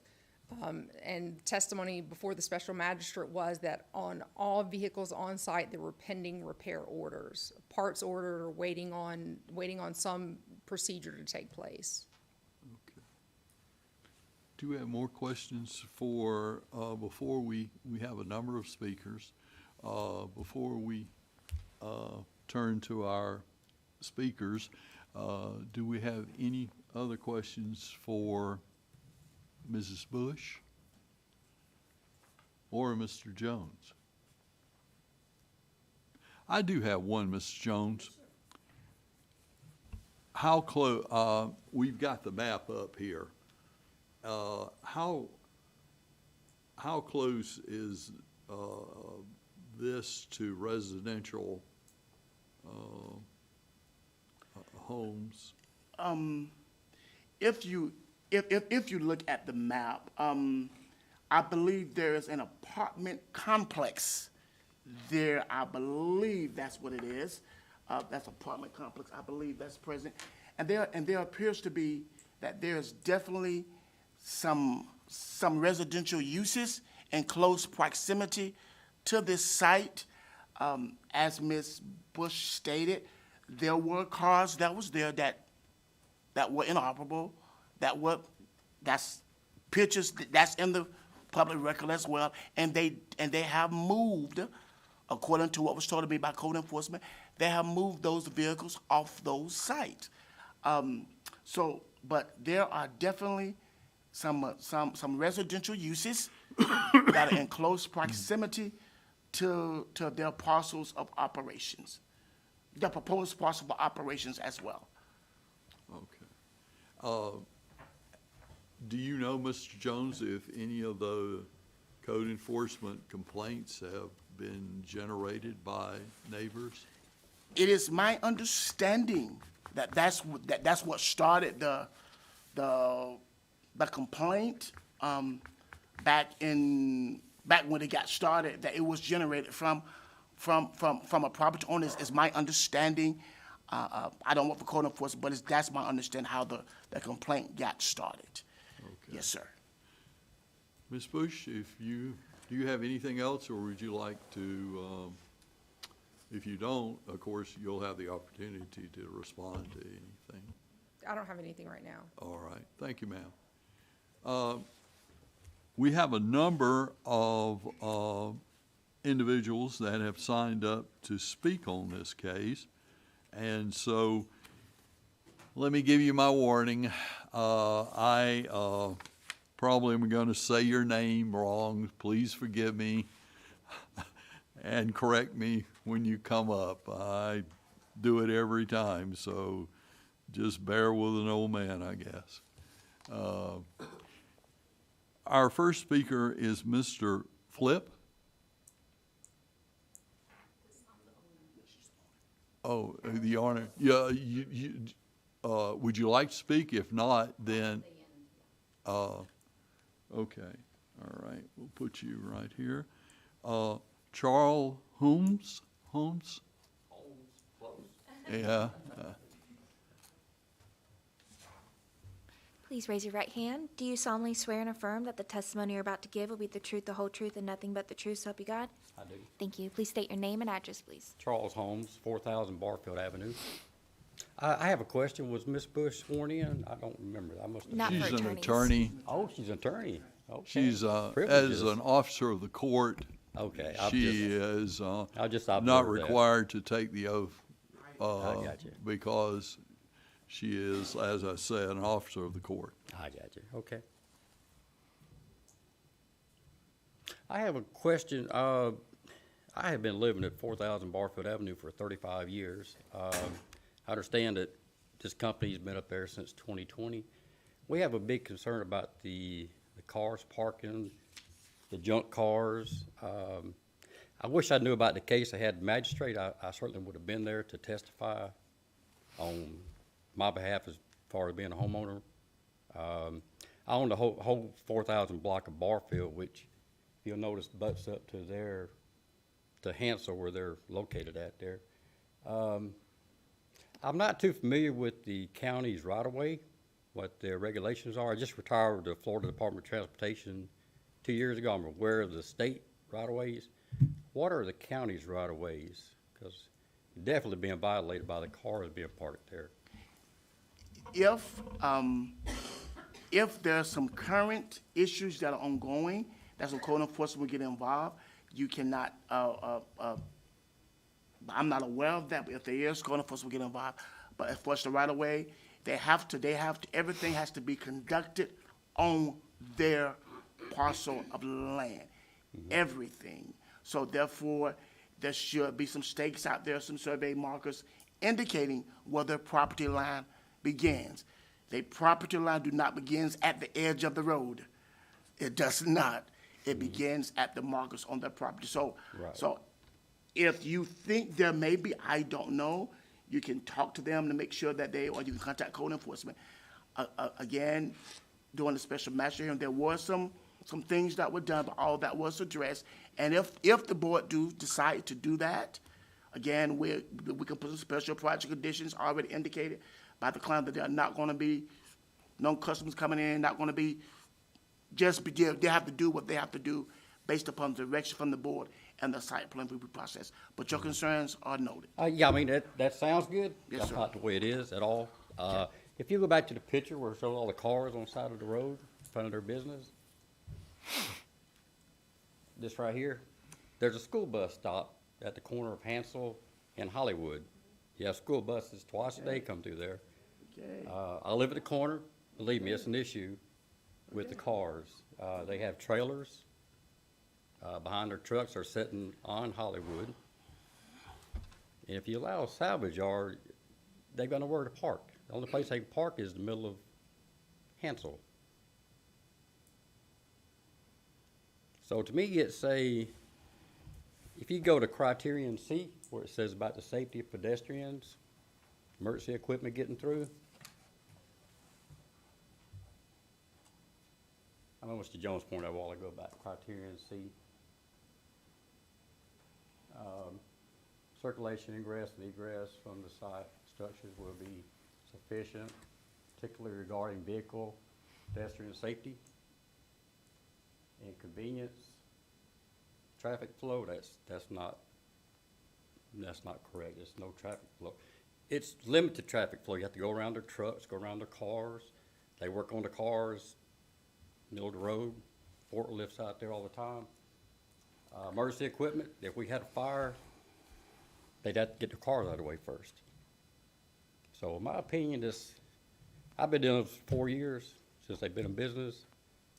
Speaker 11: And testimony before the special magistrate was that on all vehicles on site, there were pending repair orders, parts ordered or waiting on some procedure to take place.
Speaker 1: Okay. Do we have more questions for, before we have a number of speakers? before we turn to our speakers, do we have any other questions for Mrs. Bush or Mr. Jones? I do have one, Mr. Jones. How close, we've got the map up here. How close is this to residential homes?
Speaker 6: If you look at the map, I believe there is an apartment complex there. I believe that's what it is. That's apartment complex. I believe that's present. And there appears to be that there's definitely some residential uses in close proximity to this site. As Ms. Bush stated, there were cars that was there that were inoperable, that's pictures that's in the public record as well, and they have moved, according to what was told to me by code enforcement, they have moved those vehicles off those sites. But there are definitely some residential uses that are in close proximity to their parcels of operations, the proposed parcel of operations as well.
Speaker 1: Okay. Do you know, Mr. Jones, if any of the code enforcement complaints have been generated by neighbors?
Speaker 6: It is my understanding that that's what started the complaint back when it got started, that it was generated from a property owner is my understanding. I don't work for code enforcement, but that's my understanding how the complaint got started.
Speaker 1: Okay.
Speaker 6: Yes, sir.
Speaker 1: Ms. Bush, do you have anything else, or would you like to, if you don't, of course, you'll have the opportunity to respond to anything.
Speaker 11: I don't have anything right now.
Speaker 1: All right, thank you, ma'am. We have a number of individuals that have signed up to speak on this case, and so let me give you my warning. I probably am going to say your name wrong. Please forgive me and correct me when you come up. I do it every time, so just bear with an old man, I guess. Our first speaker is Mr. Flip. Oh, the honor. Yeah, would you like to speak? If not, then, okay, all right, we'll put you right here. Charles Holmes? Holmes, close. Yeah.
Speaker 2: Please raise your right hand. Do you solemnly swear and affirm that the testimony you're about to give will be the truth, the whole truth, and nothing but the truth, so help you God?
Speaker 12: I do.
Speaker 2: Thank you. Please state your name and address, please.
Speaker 12: Charles Holmes, 4,000 Barfield Avenue. I have a question. Was Miss Bush sworn in? I don't remember. I must have.
Speaker 2: Not for
Speaker 1: She's an
Speaker 2: attorneys.
Speaker 1: attorney.
Speaker 12: Oh, she's an attorney. Okay.
Speaker 1: She's,
Speaker 12: Privileges.
Speaker 1: as an officer of the court,
Speaker 12: Okay.
Speaker 1: she is
Speaker 12: I'll just
Speaker 1: not
Speaker 12: observe that.
Speaker 1: required to take the oath.
Speaker 12: I got you.
Speaker 1: Because she is, as I said, an officer of the court.
Speaker 12: I got you. Okay. I have a question. I have been living at 4,000 Barfield Avenue for 35 years. I understand that this company's been up there since 2020. We have a big concern about the cars parking, the junk cars. I wish I knew about the case. I had magistrate. I certainly would have been there to testify on my behalf as far as being a homeowner. I own the whole 4,000 block of Barfield, which you'll notice butts up to Hansel, where they're located at there. I'm not too familiar with the county's right-of-way, what their regulations are. I just retired with the Florida Department of Transportation 2 years ago. I'm aware of the state right-of-ways. What are the county's right-of-ways? Because definitely being violated by the cars being parked there.
Speaker 6: If there's some current issues that are ongoing, that's when code enforcement will get involved. you cannot, I'm not aware of that, but if there is, code enforcement will get involved. But as far as the right of way, they have to, everything has to be conducted on their parcel of land. Everything. So therefore, there should be some stakes out there, some survey markers indicating where their property line begins. The property line do not begins at the edge of the road. It does not. It begins at the markers on their property. So,
Speaker 12: Right.
Speaker 6: so if you think there may be, I don't know, you can talk to them to make sure that or you can contact code enforcement. Again, during the special master hearing, there were some things that were done, but all that was addressed. And if the board do decide to do that, again, we can put some special project conditions already indicated by the client that there are not gonna be no customers coming in, not gonna be, they have to do what they have to do based upon direction from the board and the site plan review process. But your concerns are noted.
Speaker 12: Yeah, I mean, that sounds good.
Speaker 6: Yes,
Speaker 12: That's
Speaker 6: sir.
Speaker 12: not the way it is at all. If you go back to the picture where it shows all the cars on the side of the road in front of their business, this right here, there's a school bus stop at the corner of Hansel and Hollywood. You have school buses twice a day come through there.
Speaker 6: Okay.
Speaker 12: I live at the corner. Believe me, it's an issue with the cars. They have trailers behind their trucks are sitting on Hollywood. And if you allow a salvage yard, they've got nowhere to park. The only place they can park is the middle of Hansel. So to me, it's if you go to criterion C, where it says about the safety of pedestrians, emergency equipment getting through. I know Mr. Jones pointed out a while ago about criterion C. Circulation ingress and egress from the site structures will be sufficient, particularly regarding vehicle, pedestrian safety and convenience. Traffic flow, that's not correct. There's no traffic flow. It's limited traffic flow. You have to go around their trucks, go around their cars. They work on the cars, middle of the road, forklifts out there all the time. Emergency equipment, if we had a fire, they'd have to get the cars out of the way first. So in my opinion, I've been doing this for 4 years, since they've been in business.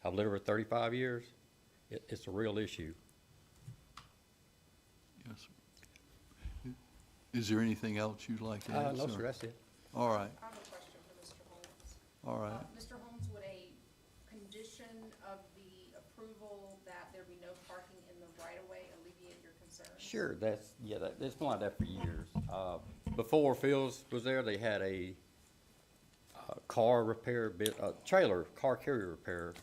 Speaker 12: I've lived here 35 years. It's a real issue.
Speaker 1: Yes, sir. Is there anything else you'd like to add,
Speaker 12: No, sir, that's it.
Speaker 1: All right,
Speaker 11: I have a question for Mr. Holmes.
Speaker 1: all right.
Speaker 11: Mr. Holmes, would a condition of the approval that there be no parking in the right-of-way alleviate your concerns?
Speaker 12: Sure, it's been like that for years. Before Phil's was there, they had a car repair, trailer, car carrier repair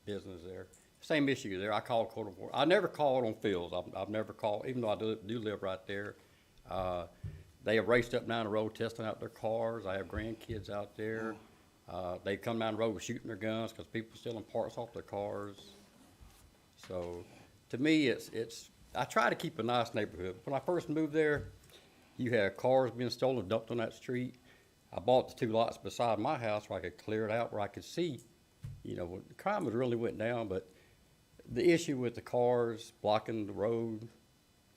Speaker 12: business there. Same issue there. I called code enforcement. I never called on Phil's. I've never called, even though I do live right there. They have raced up and down the road testing out their cars. I have grandkids out there. They come down the road with shooting their guns because people stealing parts off their cars. So to me, I try to keep a nice neighborhood. When I first moved there, you had cars being stolen, dumped on that street. I bought the 2 lots beside my house where I could clear it out, where I could see, when the crime really went down. But the issue with the cars blocking the road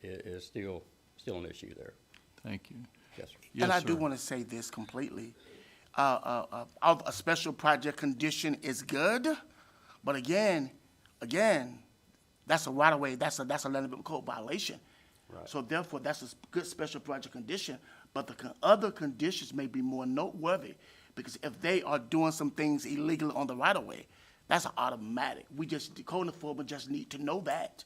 Speaker 12: is still an issue there.
Speaker 1: Thank you.
Speaker 12: Yes, sir.
Speaker 6: And I
Speaker 1: Yes,
Speaker 6: do
Speaker 1: sir.
Speaker 6: want to say this completely. A special project condition is good, but again, that's a right-of-way, that's a land development code violation.
Speaker 12: Right.
Speaker 6: So therefore, that's a good special project condition, but the other conditions may be more noteworthy, because if they are doing some things illegally on the right-of-way, that's an automatic. The code enforcement just need to know that.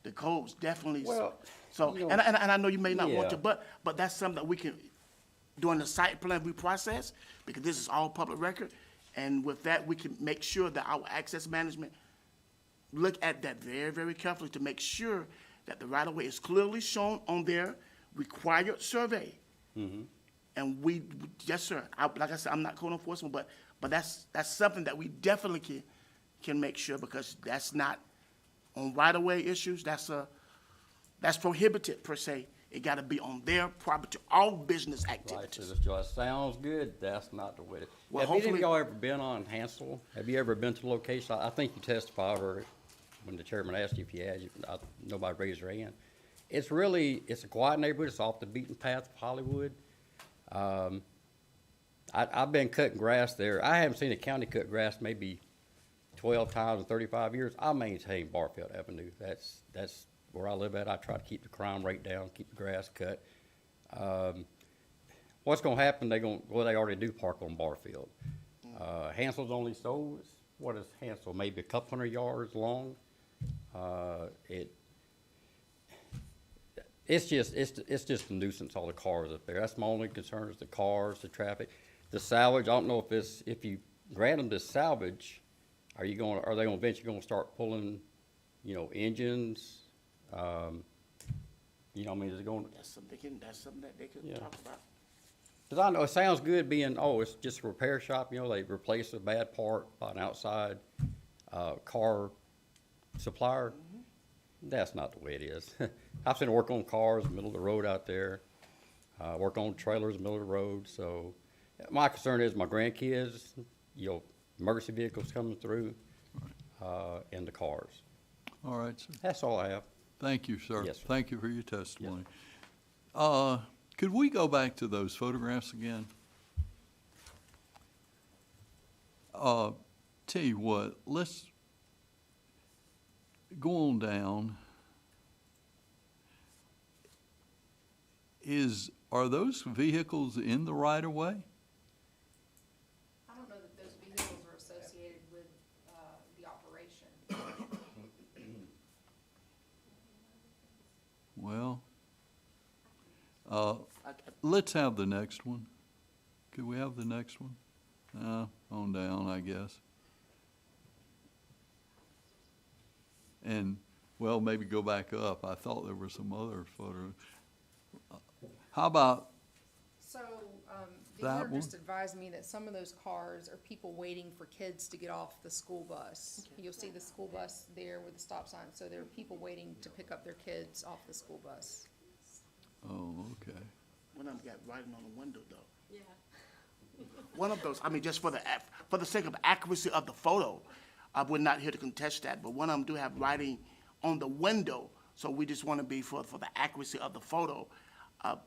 Speaker 6: The codes definitely.
Speaker 12: Well,
Speaker 6: So,
Speaker 12: you know,
Speaker 6: and I know you may not want to,
Speaker 12: yeah.
Speaker 6: but that's something that we can, during the site plan review process, because this is all public record, and with that, we can make sure that our access management look at that very, very carefully to make sure that the right-of-way is clearly shown on their required survey. And yes, sir, like I said, I'm not code enforcement, but that's something that we definitely can make sure, because that's not, on right-of-way issues, that's prohibited per se. It gotta be on their property, all business
Speaker 12: Right, so
Speaker 6: activities.
Speaker 12: this just sounds good. That's not the way to.
Speaker 6: Well,
Speaker 12: Have any of
Speaker 6: hopefully-
Speaker 12: y'all ever been on Hansel? Have you ever been to the location? I think you testified or when the chairman asked you if you had, nobody raised their hand. It's a quiet neighborhood. It's off the beaten path of Hollywood. I've been cutting grass there. I haven't seen the county cut grass maybe 12 times in 35 years. I maintain Barfield Avenue. That's where I live at. I try to keep the crime rate down, keep the grass cut. What's gonna happen, they already do park on Barfield. Hansel's only sold, what is Hansel, maybe a couple hundred yards long? It's just a nuisance, all the cars up there. That's my only concern is the cars, the traffic. The salvage, I don't know if you grant them to salvage, are they eventually gonna start pulling, engines? I mean, is it going,
Speaker 6: That's something that they could
Speaker 12: Yeah.
Speaker 6: talk about.
Speaker 12: because I know it sounds good being, it's just a repair shop, they replace a bad part by an outside, car supplier. That's not the way it is. I've seen it work on cars in the middle of the road out there, work on trailers in the middle of the road, so my concern is my grandkids, emergency vehicles coming through, and the cars.
Speaker 1: All right, sir.
Speaker 12: That's all I have.
Speaker 1: Thank you, sir.
Speaker 12: Yes, sir.
Speaker 1: Thank you for your testimony. Could we go back to those photographs again? Tell you what, let's go on down. Are those vehicles in the right of way?
Speaker 11: I don't know that those vehicles are associated with, the operation.
Speaker 1: Well, let's have the next one. Could we have the next one? On down, I guess. And, well, maybe go back up. I thought there were some other photos. How about,
Speaker 11: So, the
Speaker 1: That
Speaker 11: owner just
Speaker 1: one?
Speaker 11: advised me that some of those cars are people waiting for kids to get off the school bus. You'll see the school bus there with the stop sign, so there are people waiting to pick up their kids off the school bus.
Speaker 1: oh, okay.
Speaker 6: One of them got writing on the window, though. Yeah. One of those, I mean, just for the sake of accuracy of the photo, we're not here to contest that, but one of them do have writing on the window, so we just want to be for the accuracy of the photo.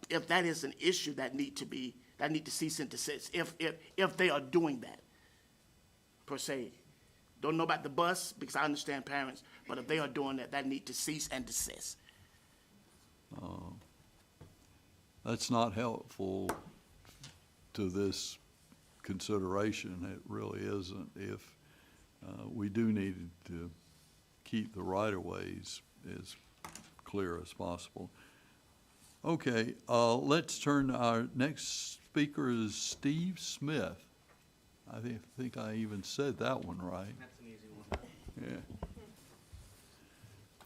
Speaker 6: If that is an issue that need to cease and desist, if they are doing that, per se. Don't know about the bus, because I understand parents, but if they are doing that, that need to cease and desist.
Speaker 1: That's not helpful to this consideration. It really isn't. If we do need to keep the right-of-ways as clear as possible. Okay, let's turn, our next speaker is Steve Smith. I think I even said that one right.
Speaker 13: That's an easy one.
Speaker 1: Yeah.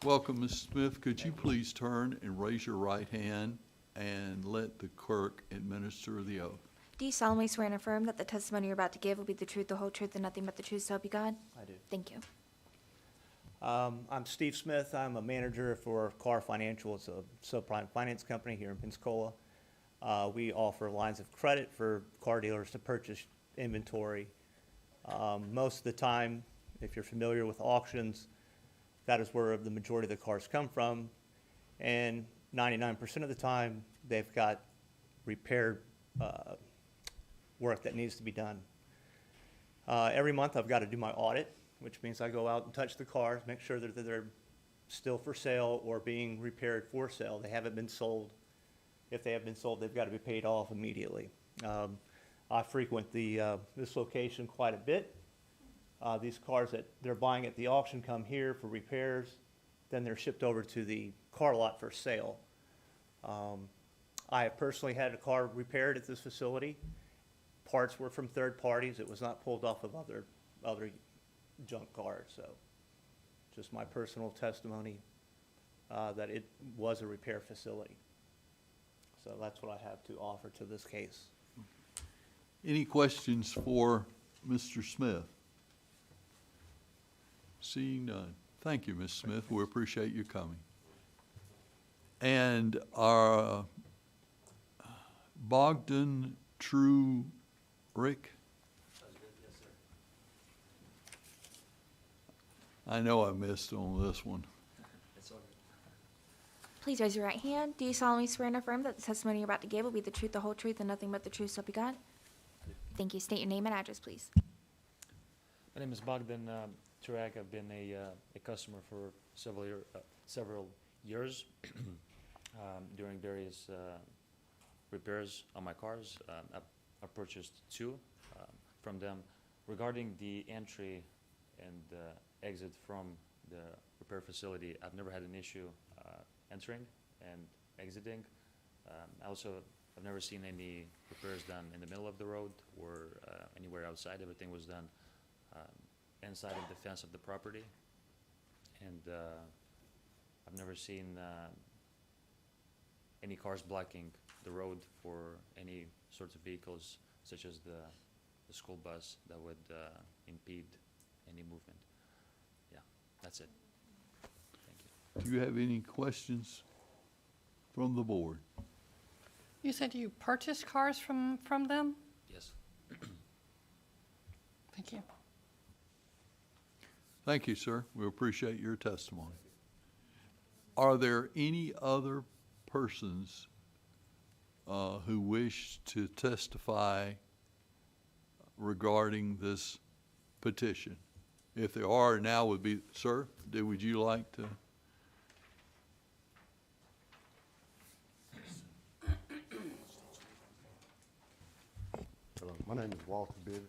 Speaker 1: Welcome, Ms. Smith. Could you please turn and raise your right hand and let the clerk administer the oath?
Speaker 2: Do you solemnly swear and affirm that the testimony you're about to give will be the truth, the whole truth, and nothing but the truth, so help you God?
Speaker 13: I do.
Speaker 2: Thank you.
Speaker 13: I'm Steve Smith. I'm a manager for Car Financial. It's a subprime finance company here in Pensacola. We offer lines of credit for car dealers to purchase inventory. Most of the time, if you're familiar with auctions, that is where the majority of the cars come from. And 99% of the time, they've got repair work that needs to be done. Every month, I've got to do my audit, which means I go out and touch the cars, make sure that they're still for sale or being repaired for sale. They haven't been sold. If they have been sold, they've got to be paid off immediately. I frequent this location quite a bit. These cars that they're buying at the auction come here for repairs, then they're shipped over to the car lot for sale. I have personally had a car repaired at this facility. Parts were from third parties. It was not pulled off of other junk cars, so just my personal testimony that it was a repair facility. So that's what I have to offer to this case.
Speaker 1: Any questions for Mr. Smith? Seeing none. Thank you, Ms. Smith. We appreciate you coming. And our Bogdan True-Rick? I know I missed on this one.
Speaker 2: Please raise your right hand. Do you solemnly swear and affirm that the testimony you're about to give will be the truth, the whole truth, and nothing but the truth, so help you God? Thank you. State your name and address, please.
Speaker 14: My name is Bogdan Turek. I've been a customer for several years during various repairs on my cars. I've purchased two from them. Regarding the entry and exit from the repair facility, I've never had an issue entering and exiting. I've never seen any repairs done in the middle of the road or anywhere outside. Everything was done inside of the fence of the property. And I've never seen any cars blocking the road for any sorts of vehicles, such as the school bus, that would impede any movement. Yeah, that's it. Thank you.
Speaker 1: Do you have any questions from the board?
Speaker 3: You said you purchased cars from them?
Speaker 14: Yes.
Speaker 3: Thank you.
Speaker 1: Thank you, sir. We appreciate your testimony. Are there any other persons who wish to testify regarding this petition? If there are, now would be, sir, would you like to?
Speaker 15: Hello, my name is Walter Bivens.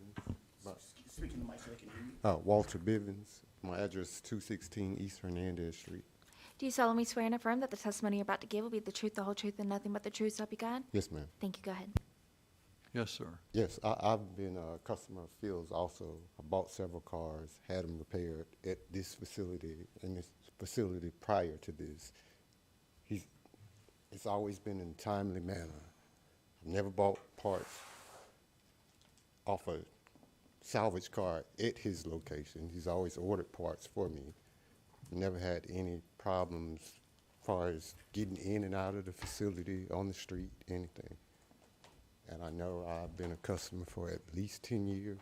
Speaker 6: Speak in the mic so they can hear you.
Speaker 15: Walter Bivens. My address is 216 East Hernandez Street.
Speaker 2: Do you solemnly swear and affirm that the testimony you're about to give will be the truth, the whole truth, and nothing but the truth, so help you God?
Speaker 15: Yes, ma'am.
Speaker 2: Thank you. Go ahead.
Speaker 1: Yes, sir.
Speaker 15: Yes, I've been a customer of Phil's also. I bought several cars, had them repaired at this facility, and this facility prior to this. It's always been in a timely manner. I've never bought parts off a salvage car at his location. He's always ordered parts for me. Never had any problems as far as getting in and out of the facility, on the street, anything. And I know I've been a customer for at least 10 years.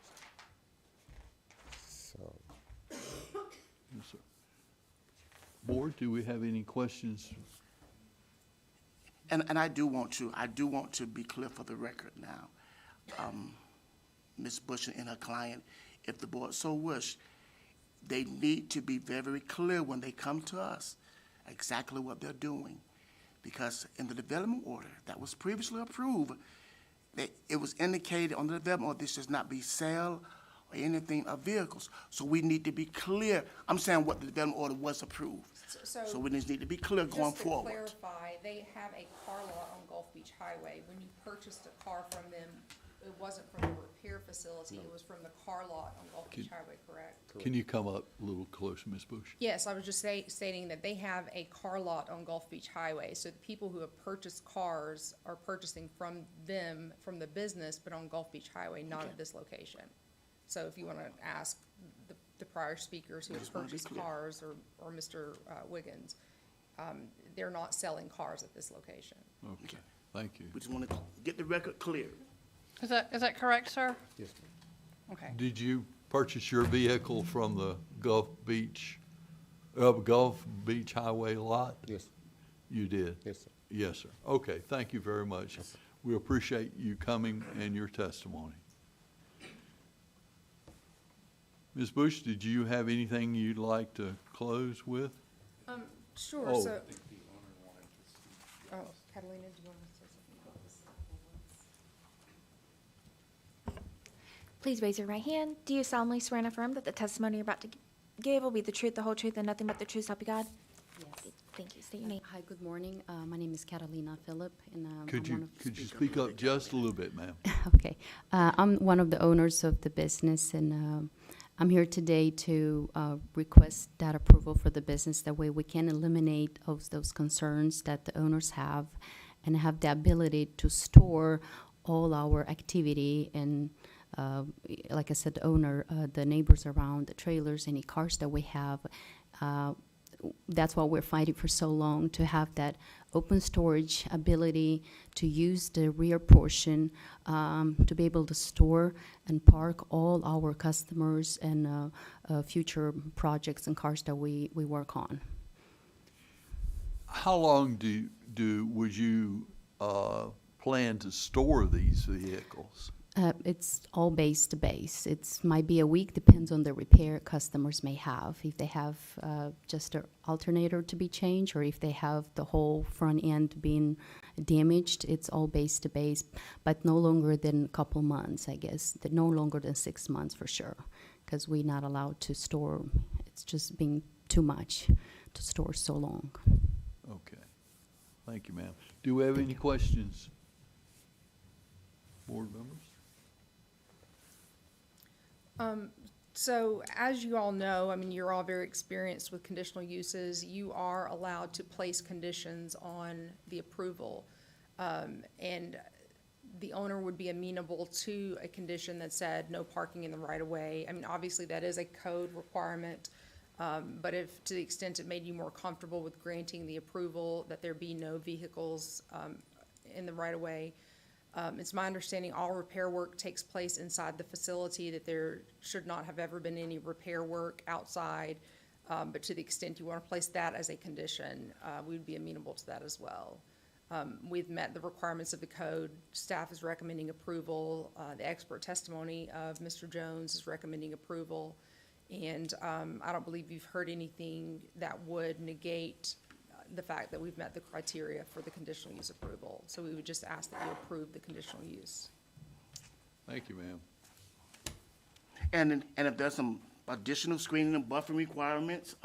Speaker 15: So,
Speaker 1: Yes, sir. Board, do we have any questions?
Speaker 6: And I do want to be clear for the record now. Ms. Bush and her client, if the board so wish, they need to be very, very clear when they come to us exactly what they're doing. Because in the development order that was previously approved, it was indicated on the development order this does not be sale or anything of vehicles. So we need to be clear. I'm saying what the development order was approved. So we just need to be clear going forward.
Speaker 11: Just to clarify, they have a car lot on Gulf Beach Highway. When you purchased a car from them, it wasn't from the repair facility, it was from the car lot on Gulf Beach Highway, correct?
Speaker 1: Can you come up a little closer, Ms. Bush?
Speaker 11: Yes, I was just stating that they have a car lot on Gulf Beach Highway, so the people who have purchased cars are purchasing from them, from the business, but on Gulf Beach Highway, not at this location. So if you wanna ask the prior speakers who have
Speaker 6: Just wanna be
Speaker 11: purchased
Speaker 6: clear.
Speaker 11: cars, or Mr. Wiggins, they're not selling cars at this location.
Speaker 1: Okay, thank you.
Speaker 6: We just want to get the record clear.
Speaker 3: Is that correct, sir?
Speaker 15: yes, ma'am.
Speaker 3: Okay.
Speaker 1: Did you purchase your vehicle from the Gulf Beach Highway lot?
Speaker 15: Yes,
Speaker 1: You did?
Speaker 15: yes, sir.
Speaker 1: Yes, sir. Okay, thank you very much. We appreciate you coming and your testimony. Ms. Bush, did you have anything you'd like to close with?
Speaker 11: Sure,
Speaker 1: Oh.
Speaker 11: so. Oh, Catalina, do you want to say something about this?
Speaker 2: Please raise your right hand. Do you solemnly swear and affirm that the testimony you're about to give will be the truth, the whole truth, and nothing but the truth, so help you God?
Speaker 16: Yes.
Speaker 2: Thank you. State your name.
Speaker 16: Hi, good morning. My name is Catalina Phillip, and
Speaker 1: Could
Speaker 16: I'm one
Speaker 1: you,
Speaker 16: of...
Speaker 1: could you speak up just a little bit, ma'am?
Speaker 16: Okay. I'm one of the owners of the business, and I'm here today to request that approval for the business. That way we can eliminate those concerns that the owners have and have the ability to store all our activity and, like I said, the owner, the neighbors around, the trailers, any cars that we have. that's why we're fighting for so long, to have that open storage ability, to use the rear portion, to be able to store and park all our customers and future projects and cars that we work on.
Speaker 1: How long would you plan to store these vehicles?
Speaker 16: It's all base to base. It's might be a week, depends on the repair customers may have. If they have just an alternator to be changed, or if they have the whole front end being damaged, it's all base to base, but no longer than a couple months, I guess. No longer than 6 months for sure, because we're not allowed to store. It's just being too much to store so long.
Speaker 1: Okay. Thank you, ma'am. Do we have any questions? Board members?
Speaker 11: So as you all know, I mean, you're all very experienced with conditional uses. You are allowed to place conditions on the approval. And the owner would be amenable to a condition that said no parking in the right of way. I mean, obviously that is a code requirement. But if, to the extent it made you more comfortable with granting the approval, that there be no vehicles, in the right of way, it's my understanding all repair work takes place inside the facility, that there should not have ever been any repair work outside. But to the extent you want to place that as a condition, we would be amenable to that as well. We've met the requirements of the code. Staff is recommending approval. The expert testimony of Mr. Jones is recommending approval. And I don't believe you've heard anything that would negate the fact that we've met the criteria for the conditional use approval. So we would just ask that you approve the conditional use.
Speaker 1: Thank you, ma'am.
Speaker 6: And if there's some additional screening and buffering requirements,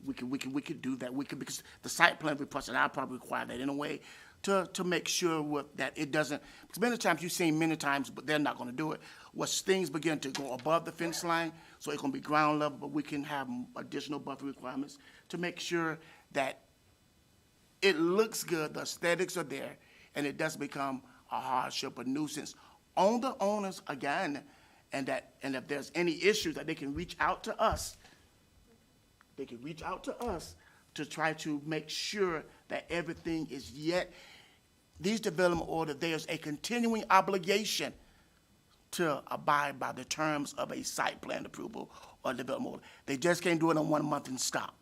Speaker 6: we could do that. We could, because the site plan request, and I'll probably require that in a way to make sure that it doesn't, because many times you've seen many times, but they're not gonna do it. Once things begin to go above the fence line, so it's gonna be ground level, but we can have additional buffer requirements to make sure that it looks good, the aesthetics are there, and it doesn't become a hardship, a nuisance on the owners again, and if there's any issues, that they can reach out to us. They can reach out to us to try to make sure that everything is yet. These development orders, there's a continuing obligation to abide by the terms of a site plan approval or development order. They just can't do it in 1 month and stop.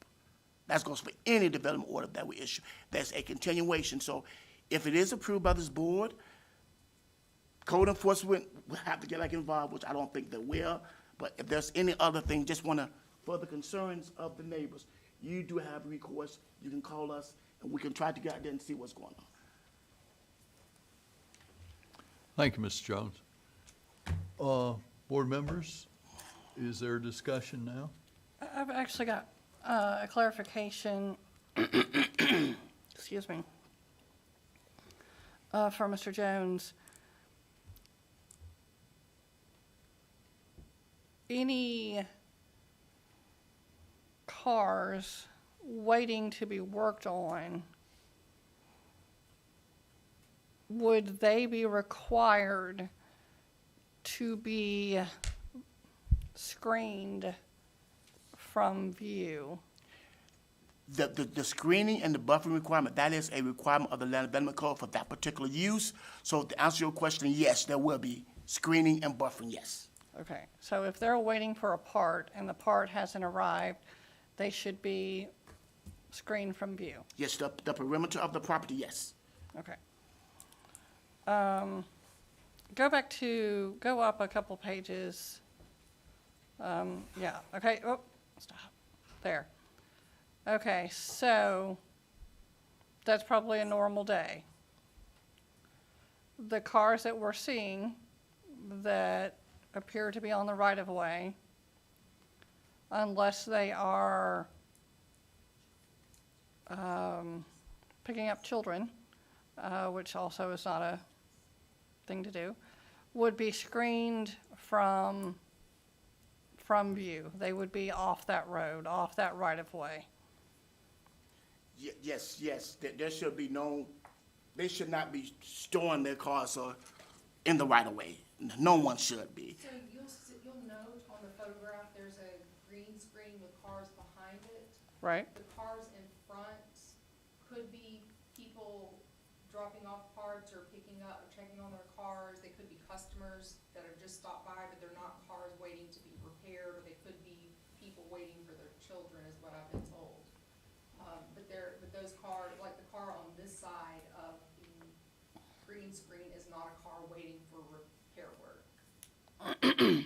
Speaker 6: That goes for any development order that we issue. There's a continuation. So if it is approved by this board, code enforcement will have to get like involved, which I don't think they will. But if there's any other thing, just want to further concerns of the neighbors, you do have recourse. You can call us, and we can try to get out there and see what's going on.
Speaker 1: Thank you, Mr. Jones. Board members, is there a discussion now?
Speaker 3: I've actually got a clarification, excuse me, for Mr. Jones. Any cars waiting to be worked on, would they be required to be screened from view?
Speaker 6: The screening and the buffering requirement, that is a requirement of the Land Development Code for that particular use. So to answer your question, yes, there will be screening and buffering, yes.
Speaker 3: Okay, so if they're waiting for a part and the part hasn't arrived, they should be screened from view?
Speaker 6: Yes, the perimeter of the property, yes.
Speaker 3: Okay. Go up a couple pages. Yeah, okay, oh, stop, there. Okay, so that's probably a normal day. The cars that we're seeing that appear to be on the right-of-way, unless they are picking up children, which also is not a thing to do, would be screened from view. They would be off that road, off that right-of-way.
Speaker 6: Yes, there should be they should not be storing their cars in the right-of-way. No one should be.
Speaker 11: So you'll note on the photograph, there's a green screen with cars behind it.
Speaker 3: right?
Speaker 11: The cars in front could be people dropping off parts or picking up, or checking on their cars. They could be customers that have just stopped by, but they're not cars waiting to be repaired, or they could be people waiting for their children, is what I've been told. But those cars, like the car on this side of the green screen is not a car waiting for repair work. And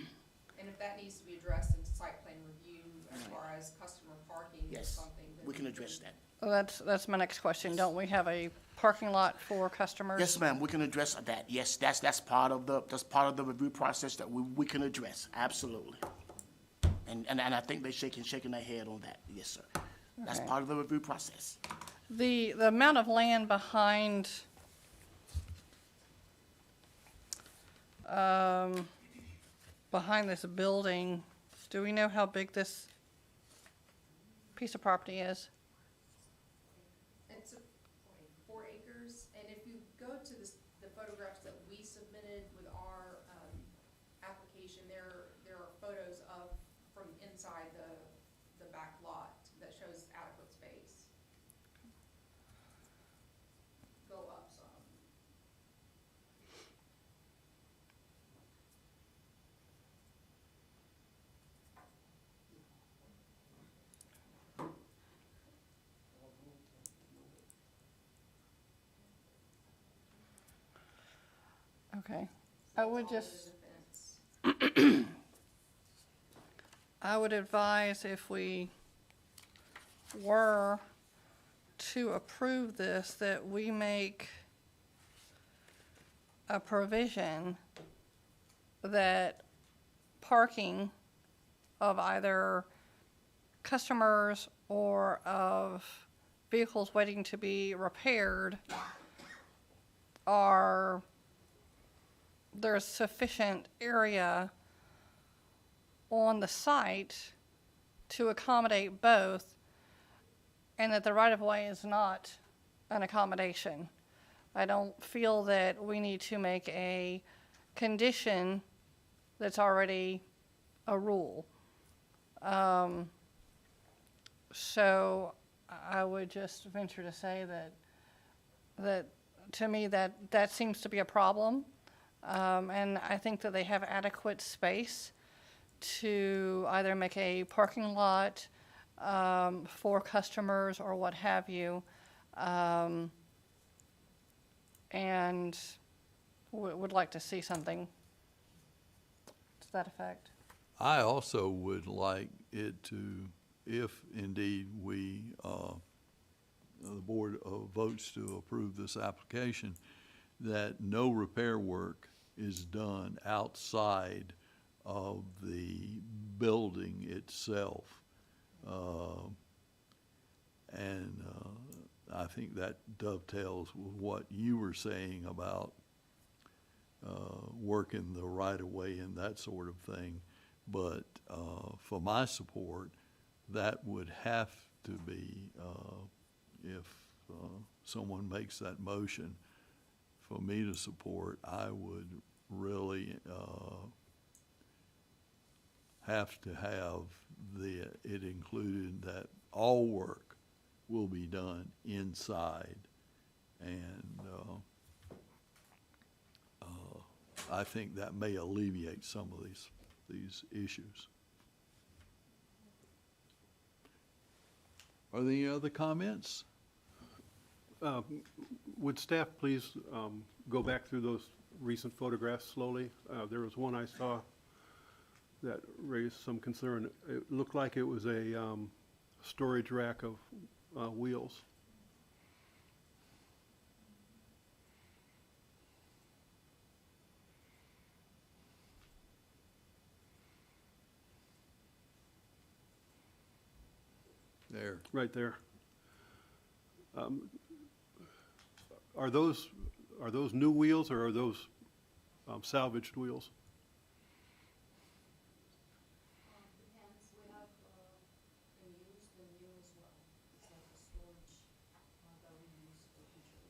Speaker 11: if that needs to be addressed in site plan review as far as customer parking is
Speaker 6: Yes,
Speaker 11: something that.
Speaker 6: we can address that.
Speaker 3: Well, that's my next question. Don't we have a parking lot for customers?
Speaker 6: Yes, ma'am, we can address that. Yes, that's part of the review process that we can address, absolutely. And I think they're shaking their head on that, yes, sir. That's
Speaker 3: Okay.
Speaker 6: part of the review process.
Speaker 3: The amount of land behind, behind this building, do we know how big this piece of property is?
Speaker 11: It's 4 acres, and if you go to the photographs that we submitted with our, application, there are photos from inside the back lot that shows adequate space. Go up some.
Speaker 3: Okay. I would
Speaker 11: Taller
Speaker 3: just,
Speaker 11: than the fence.
Speaker 3: I would advise if we were to approve this, that we make a provision that parking of either customers or of vehicles waiting to be repaired there's sufficient area on the site to accommodate both, and that the right-of-way is not an accommodation. I don't feel that we need to make a condition that's already a rule. So I would just venture to say that to me, that seems to be a problem. And I think that they have adequate space to either make a parking lot for customers or what have you, and would like to see something to that effect.
Speaker 1: I also would like it to, if indeed the board votes to approve this application, that no repair work is done outside of the building itself. And I think that dovetails with what you were saying about working the right-of-way and that sort of thing. But for my support, that would have to be, if someone makes that motion, for me to support, I would really have to have it included that all work will be done inside. And I think that may alleviate some of these issues. Are there any other comments?
Speaker 9: Would staff please go back through those recent photographs slowly? There was one I saw that raised some concern. It looked like it was a storage rack of wheels.
Speaker 1: There.
Speaker 9: Right there. Are those new wheels or are those salvaged wheels?
Speaker 11: Depends, we have the used and new as well. It's like a storage that we use for future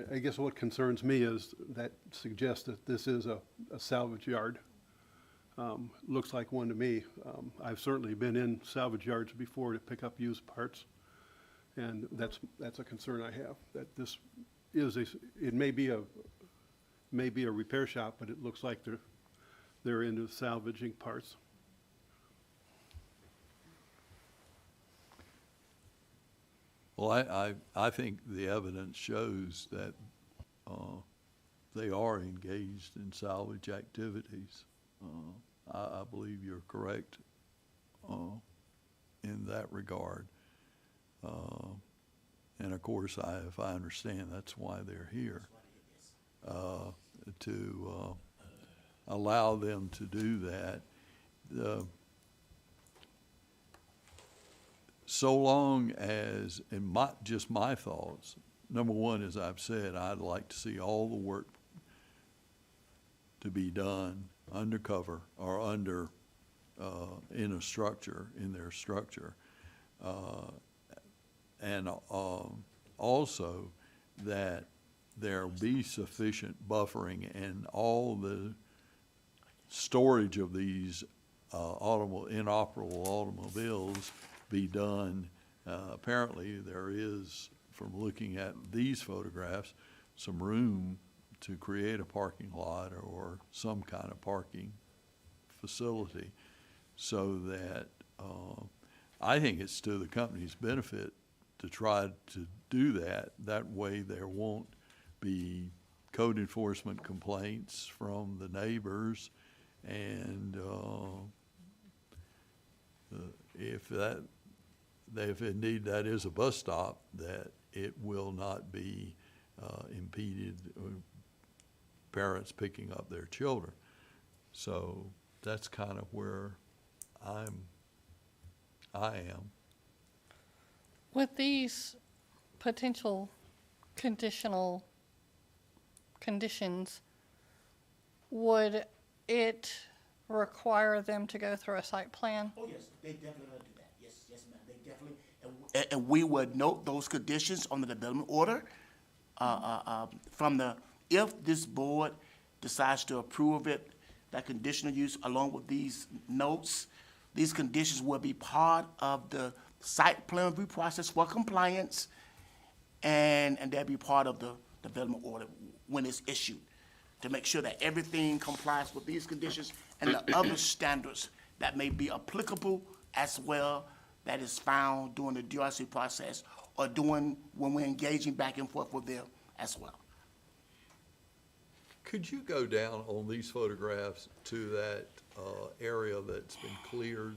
Speaker 11: repair.
Speaker 9: I guess what concerns me is that suggests that this is a salvage yard. Looks like one to me. I've certainly been in salvage yards before to pick up used parts, and that's a concern I have, that this is it may be a repair shop, but it looks like they're into salvaging parts.
Speaker 1: Well, I think the evidence shows that they are engaged in salvage activities. I believe you're correct in that regard. And of course, if I understand, that's why they're here, to allow them to do that. So long as, in just my thoughts, number one, as I've said, I'd like to see all the work to be done undercover or in a structure, in their structure. And also that there be sufficient buffering and all the storage of these inoperable automobiles be done. Apparently, there is, from looking at these photographs, some room to create a parking lot or some kind of parking facility, so that I think it's to the company's benefit to try to do that. That way there won't be code enforcement complaints from the neighbors, and if indeed that is a bus stop, that it will not be impeded, parents picking up their children. So that's kind of where I am.
Speaker 3: With these potential conditional conditions, would it require them to go through a site plan?
Speaker 6: Oh, yes, they definitely gonna do that. Yes, yes, ma'am, they definitely. And we would note those conditions on the development order. If this board decides to approve it, that conditional use along with these notes, these conditions will be part of the site plan review process for compliance, and they'll be part of the development order when it's issued, to make sure that everything complies with these conditions and the other standards that may be applicable as well, that is found during the DRC process or when we're engaging back and forth with them as well.
Speaker 1: Could you go down on these photographs to that area that's been cleared?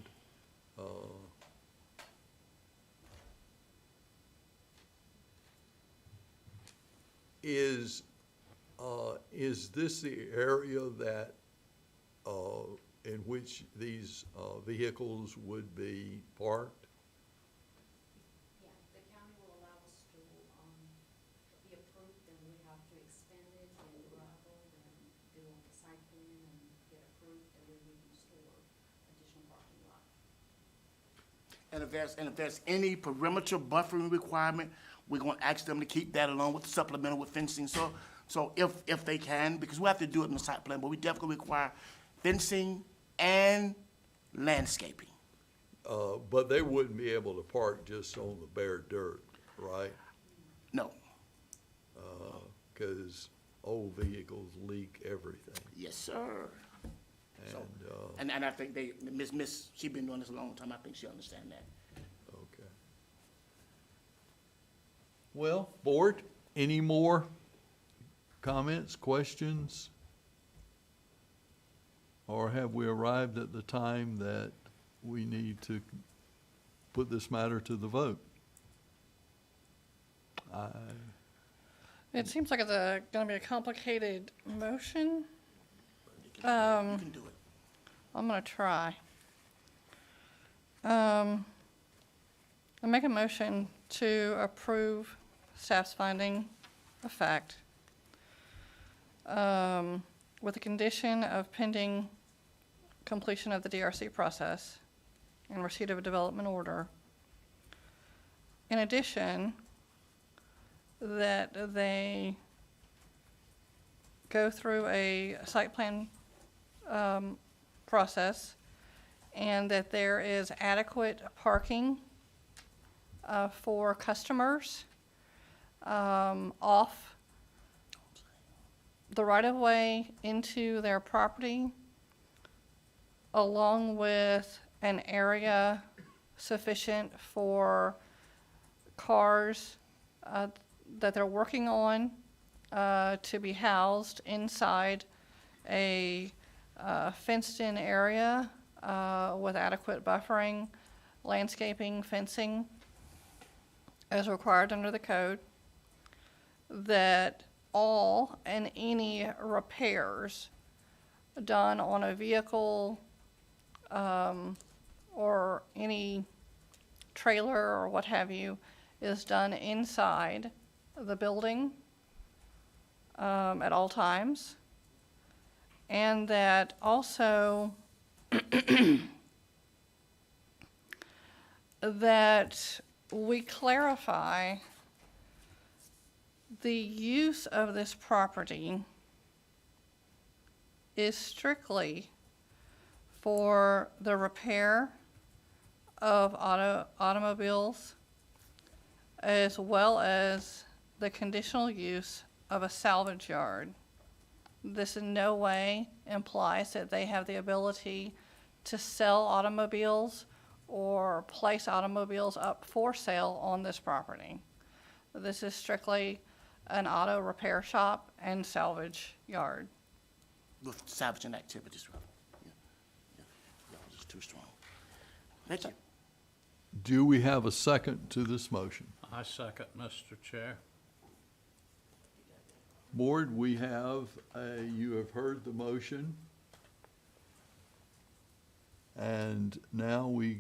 Speaker 1: Is this the area that in which these vehicles would be parked?
Speaker 17: Yeah, the county will allow us to be approved, and we have to expand it and gravel and do a site plan and get approved, and then we can store additional parking lot.
Speaker 6: And if there's any perimeter buffering requirement, we're gonna ask them to keep that along with the supplemental with fencing. So if they can, because we have to do it in the site plan, but we definitely require fencing and landscaping.
Speaker 1: But they wouldn't be able to park just on the bare dirt, right?
Speaker 6: No.
Speaker 1: Because old vehicles leak everything.
Speaker 6: Yes, sir.
Speaker 1: And,
Speaker 6: And I think Miss, she been doing this a long time, I think she understand that.
Speaker 1: okay. Well, board, any more comments, questions? Or have we arrived at the time that we need to put this matter to the vote?
Speaker 3: It seems like it's going to be a complicated motion.
Speaker 6: You can do it.
Speaker 3: I'm going to try. I make a motion to approve staff's finding of fact with the condition of pending completion of the DRC process and receipt of a development order. In addition, that they go through a site plan process, and that there is adequate parking for customers off the right-of-way into their property, along with an area sufficient for cars that they're working on to be housed inside a fenced-in area with adequate buffering, landscaping, fencing, as required under the code, that all and any repairs done on a vehicle or any trailer or what have you is done inside the building at all times, and that also that we clarify the use of this property is strictly for the repair of automobiles, as well as the conditional use of a salvage yard. This in no way implies that they have the ability to sell automobiles or place automobiles up for sale on this property. This is strictly an auto repair shop and salvage yard.
Speaker 6: With salvaging activities, rather. Yeah, it's too strong. Thank you.
Speaker 1: Do we have a second to this motion?
Speaker 7: I second, Mr. Chair.
Speaker 1: Board, we have, you have heard the motion. And now we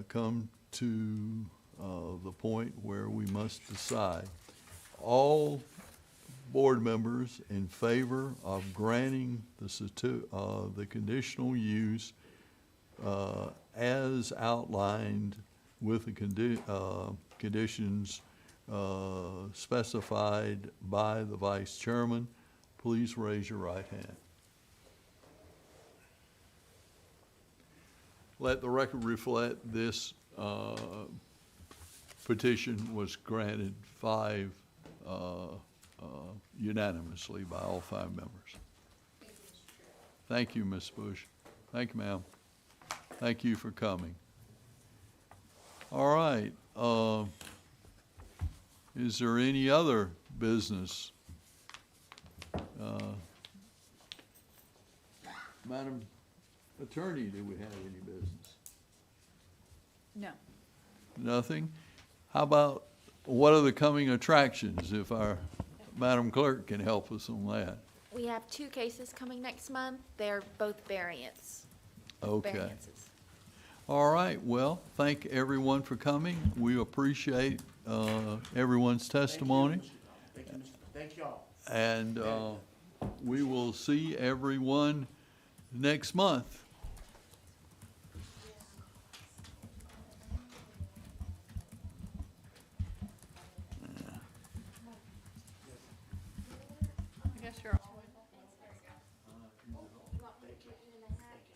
Speaker 1: come to the point where we must decide. All board members in favor of granting the conditional use as outlined with the conditions specified by the vice chairman, please raise your right hand. Let the record reflect this petition was granted unanimously by all 5 members. Thank you, Ms. Bush. Thank you, ma'am. Thank you for coming. All right. Is there any other business? Madam Attorney, do we have any business?
Speaker 2: No.
Speaker 1: Nothing? How about, what are the coming attractions, if our Madam Clerk can help us on that?
Speaker 2: We have 2 cases coming next month. They're both variants.
Speaker 1: Okay.
Speaker 2: Variances.
Speaker 1: All right, well, thank everyone for coming. We appreciate everyone's testimony.
Speaker 6: Thank you all.
Speaker 1: And we will see everyone next month.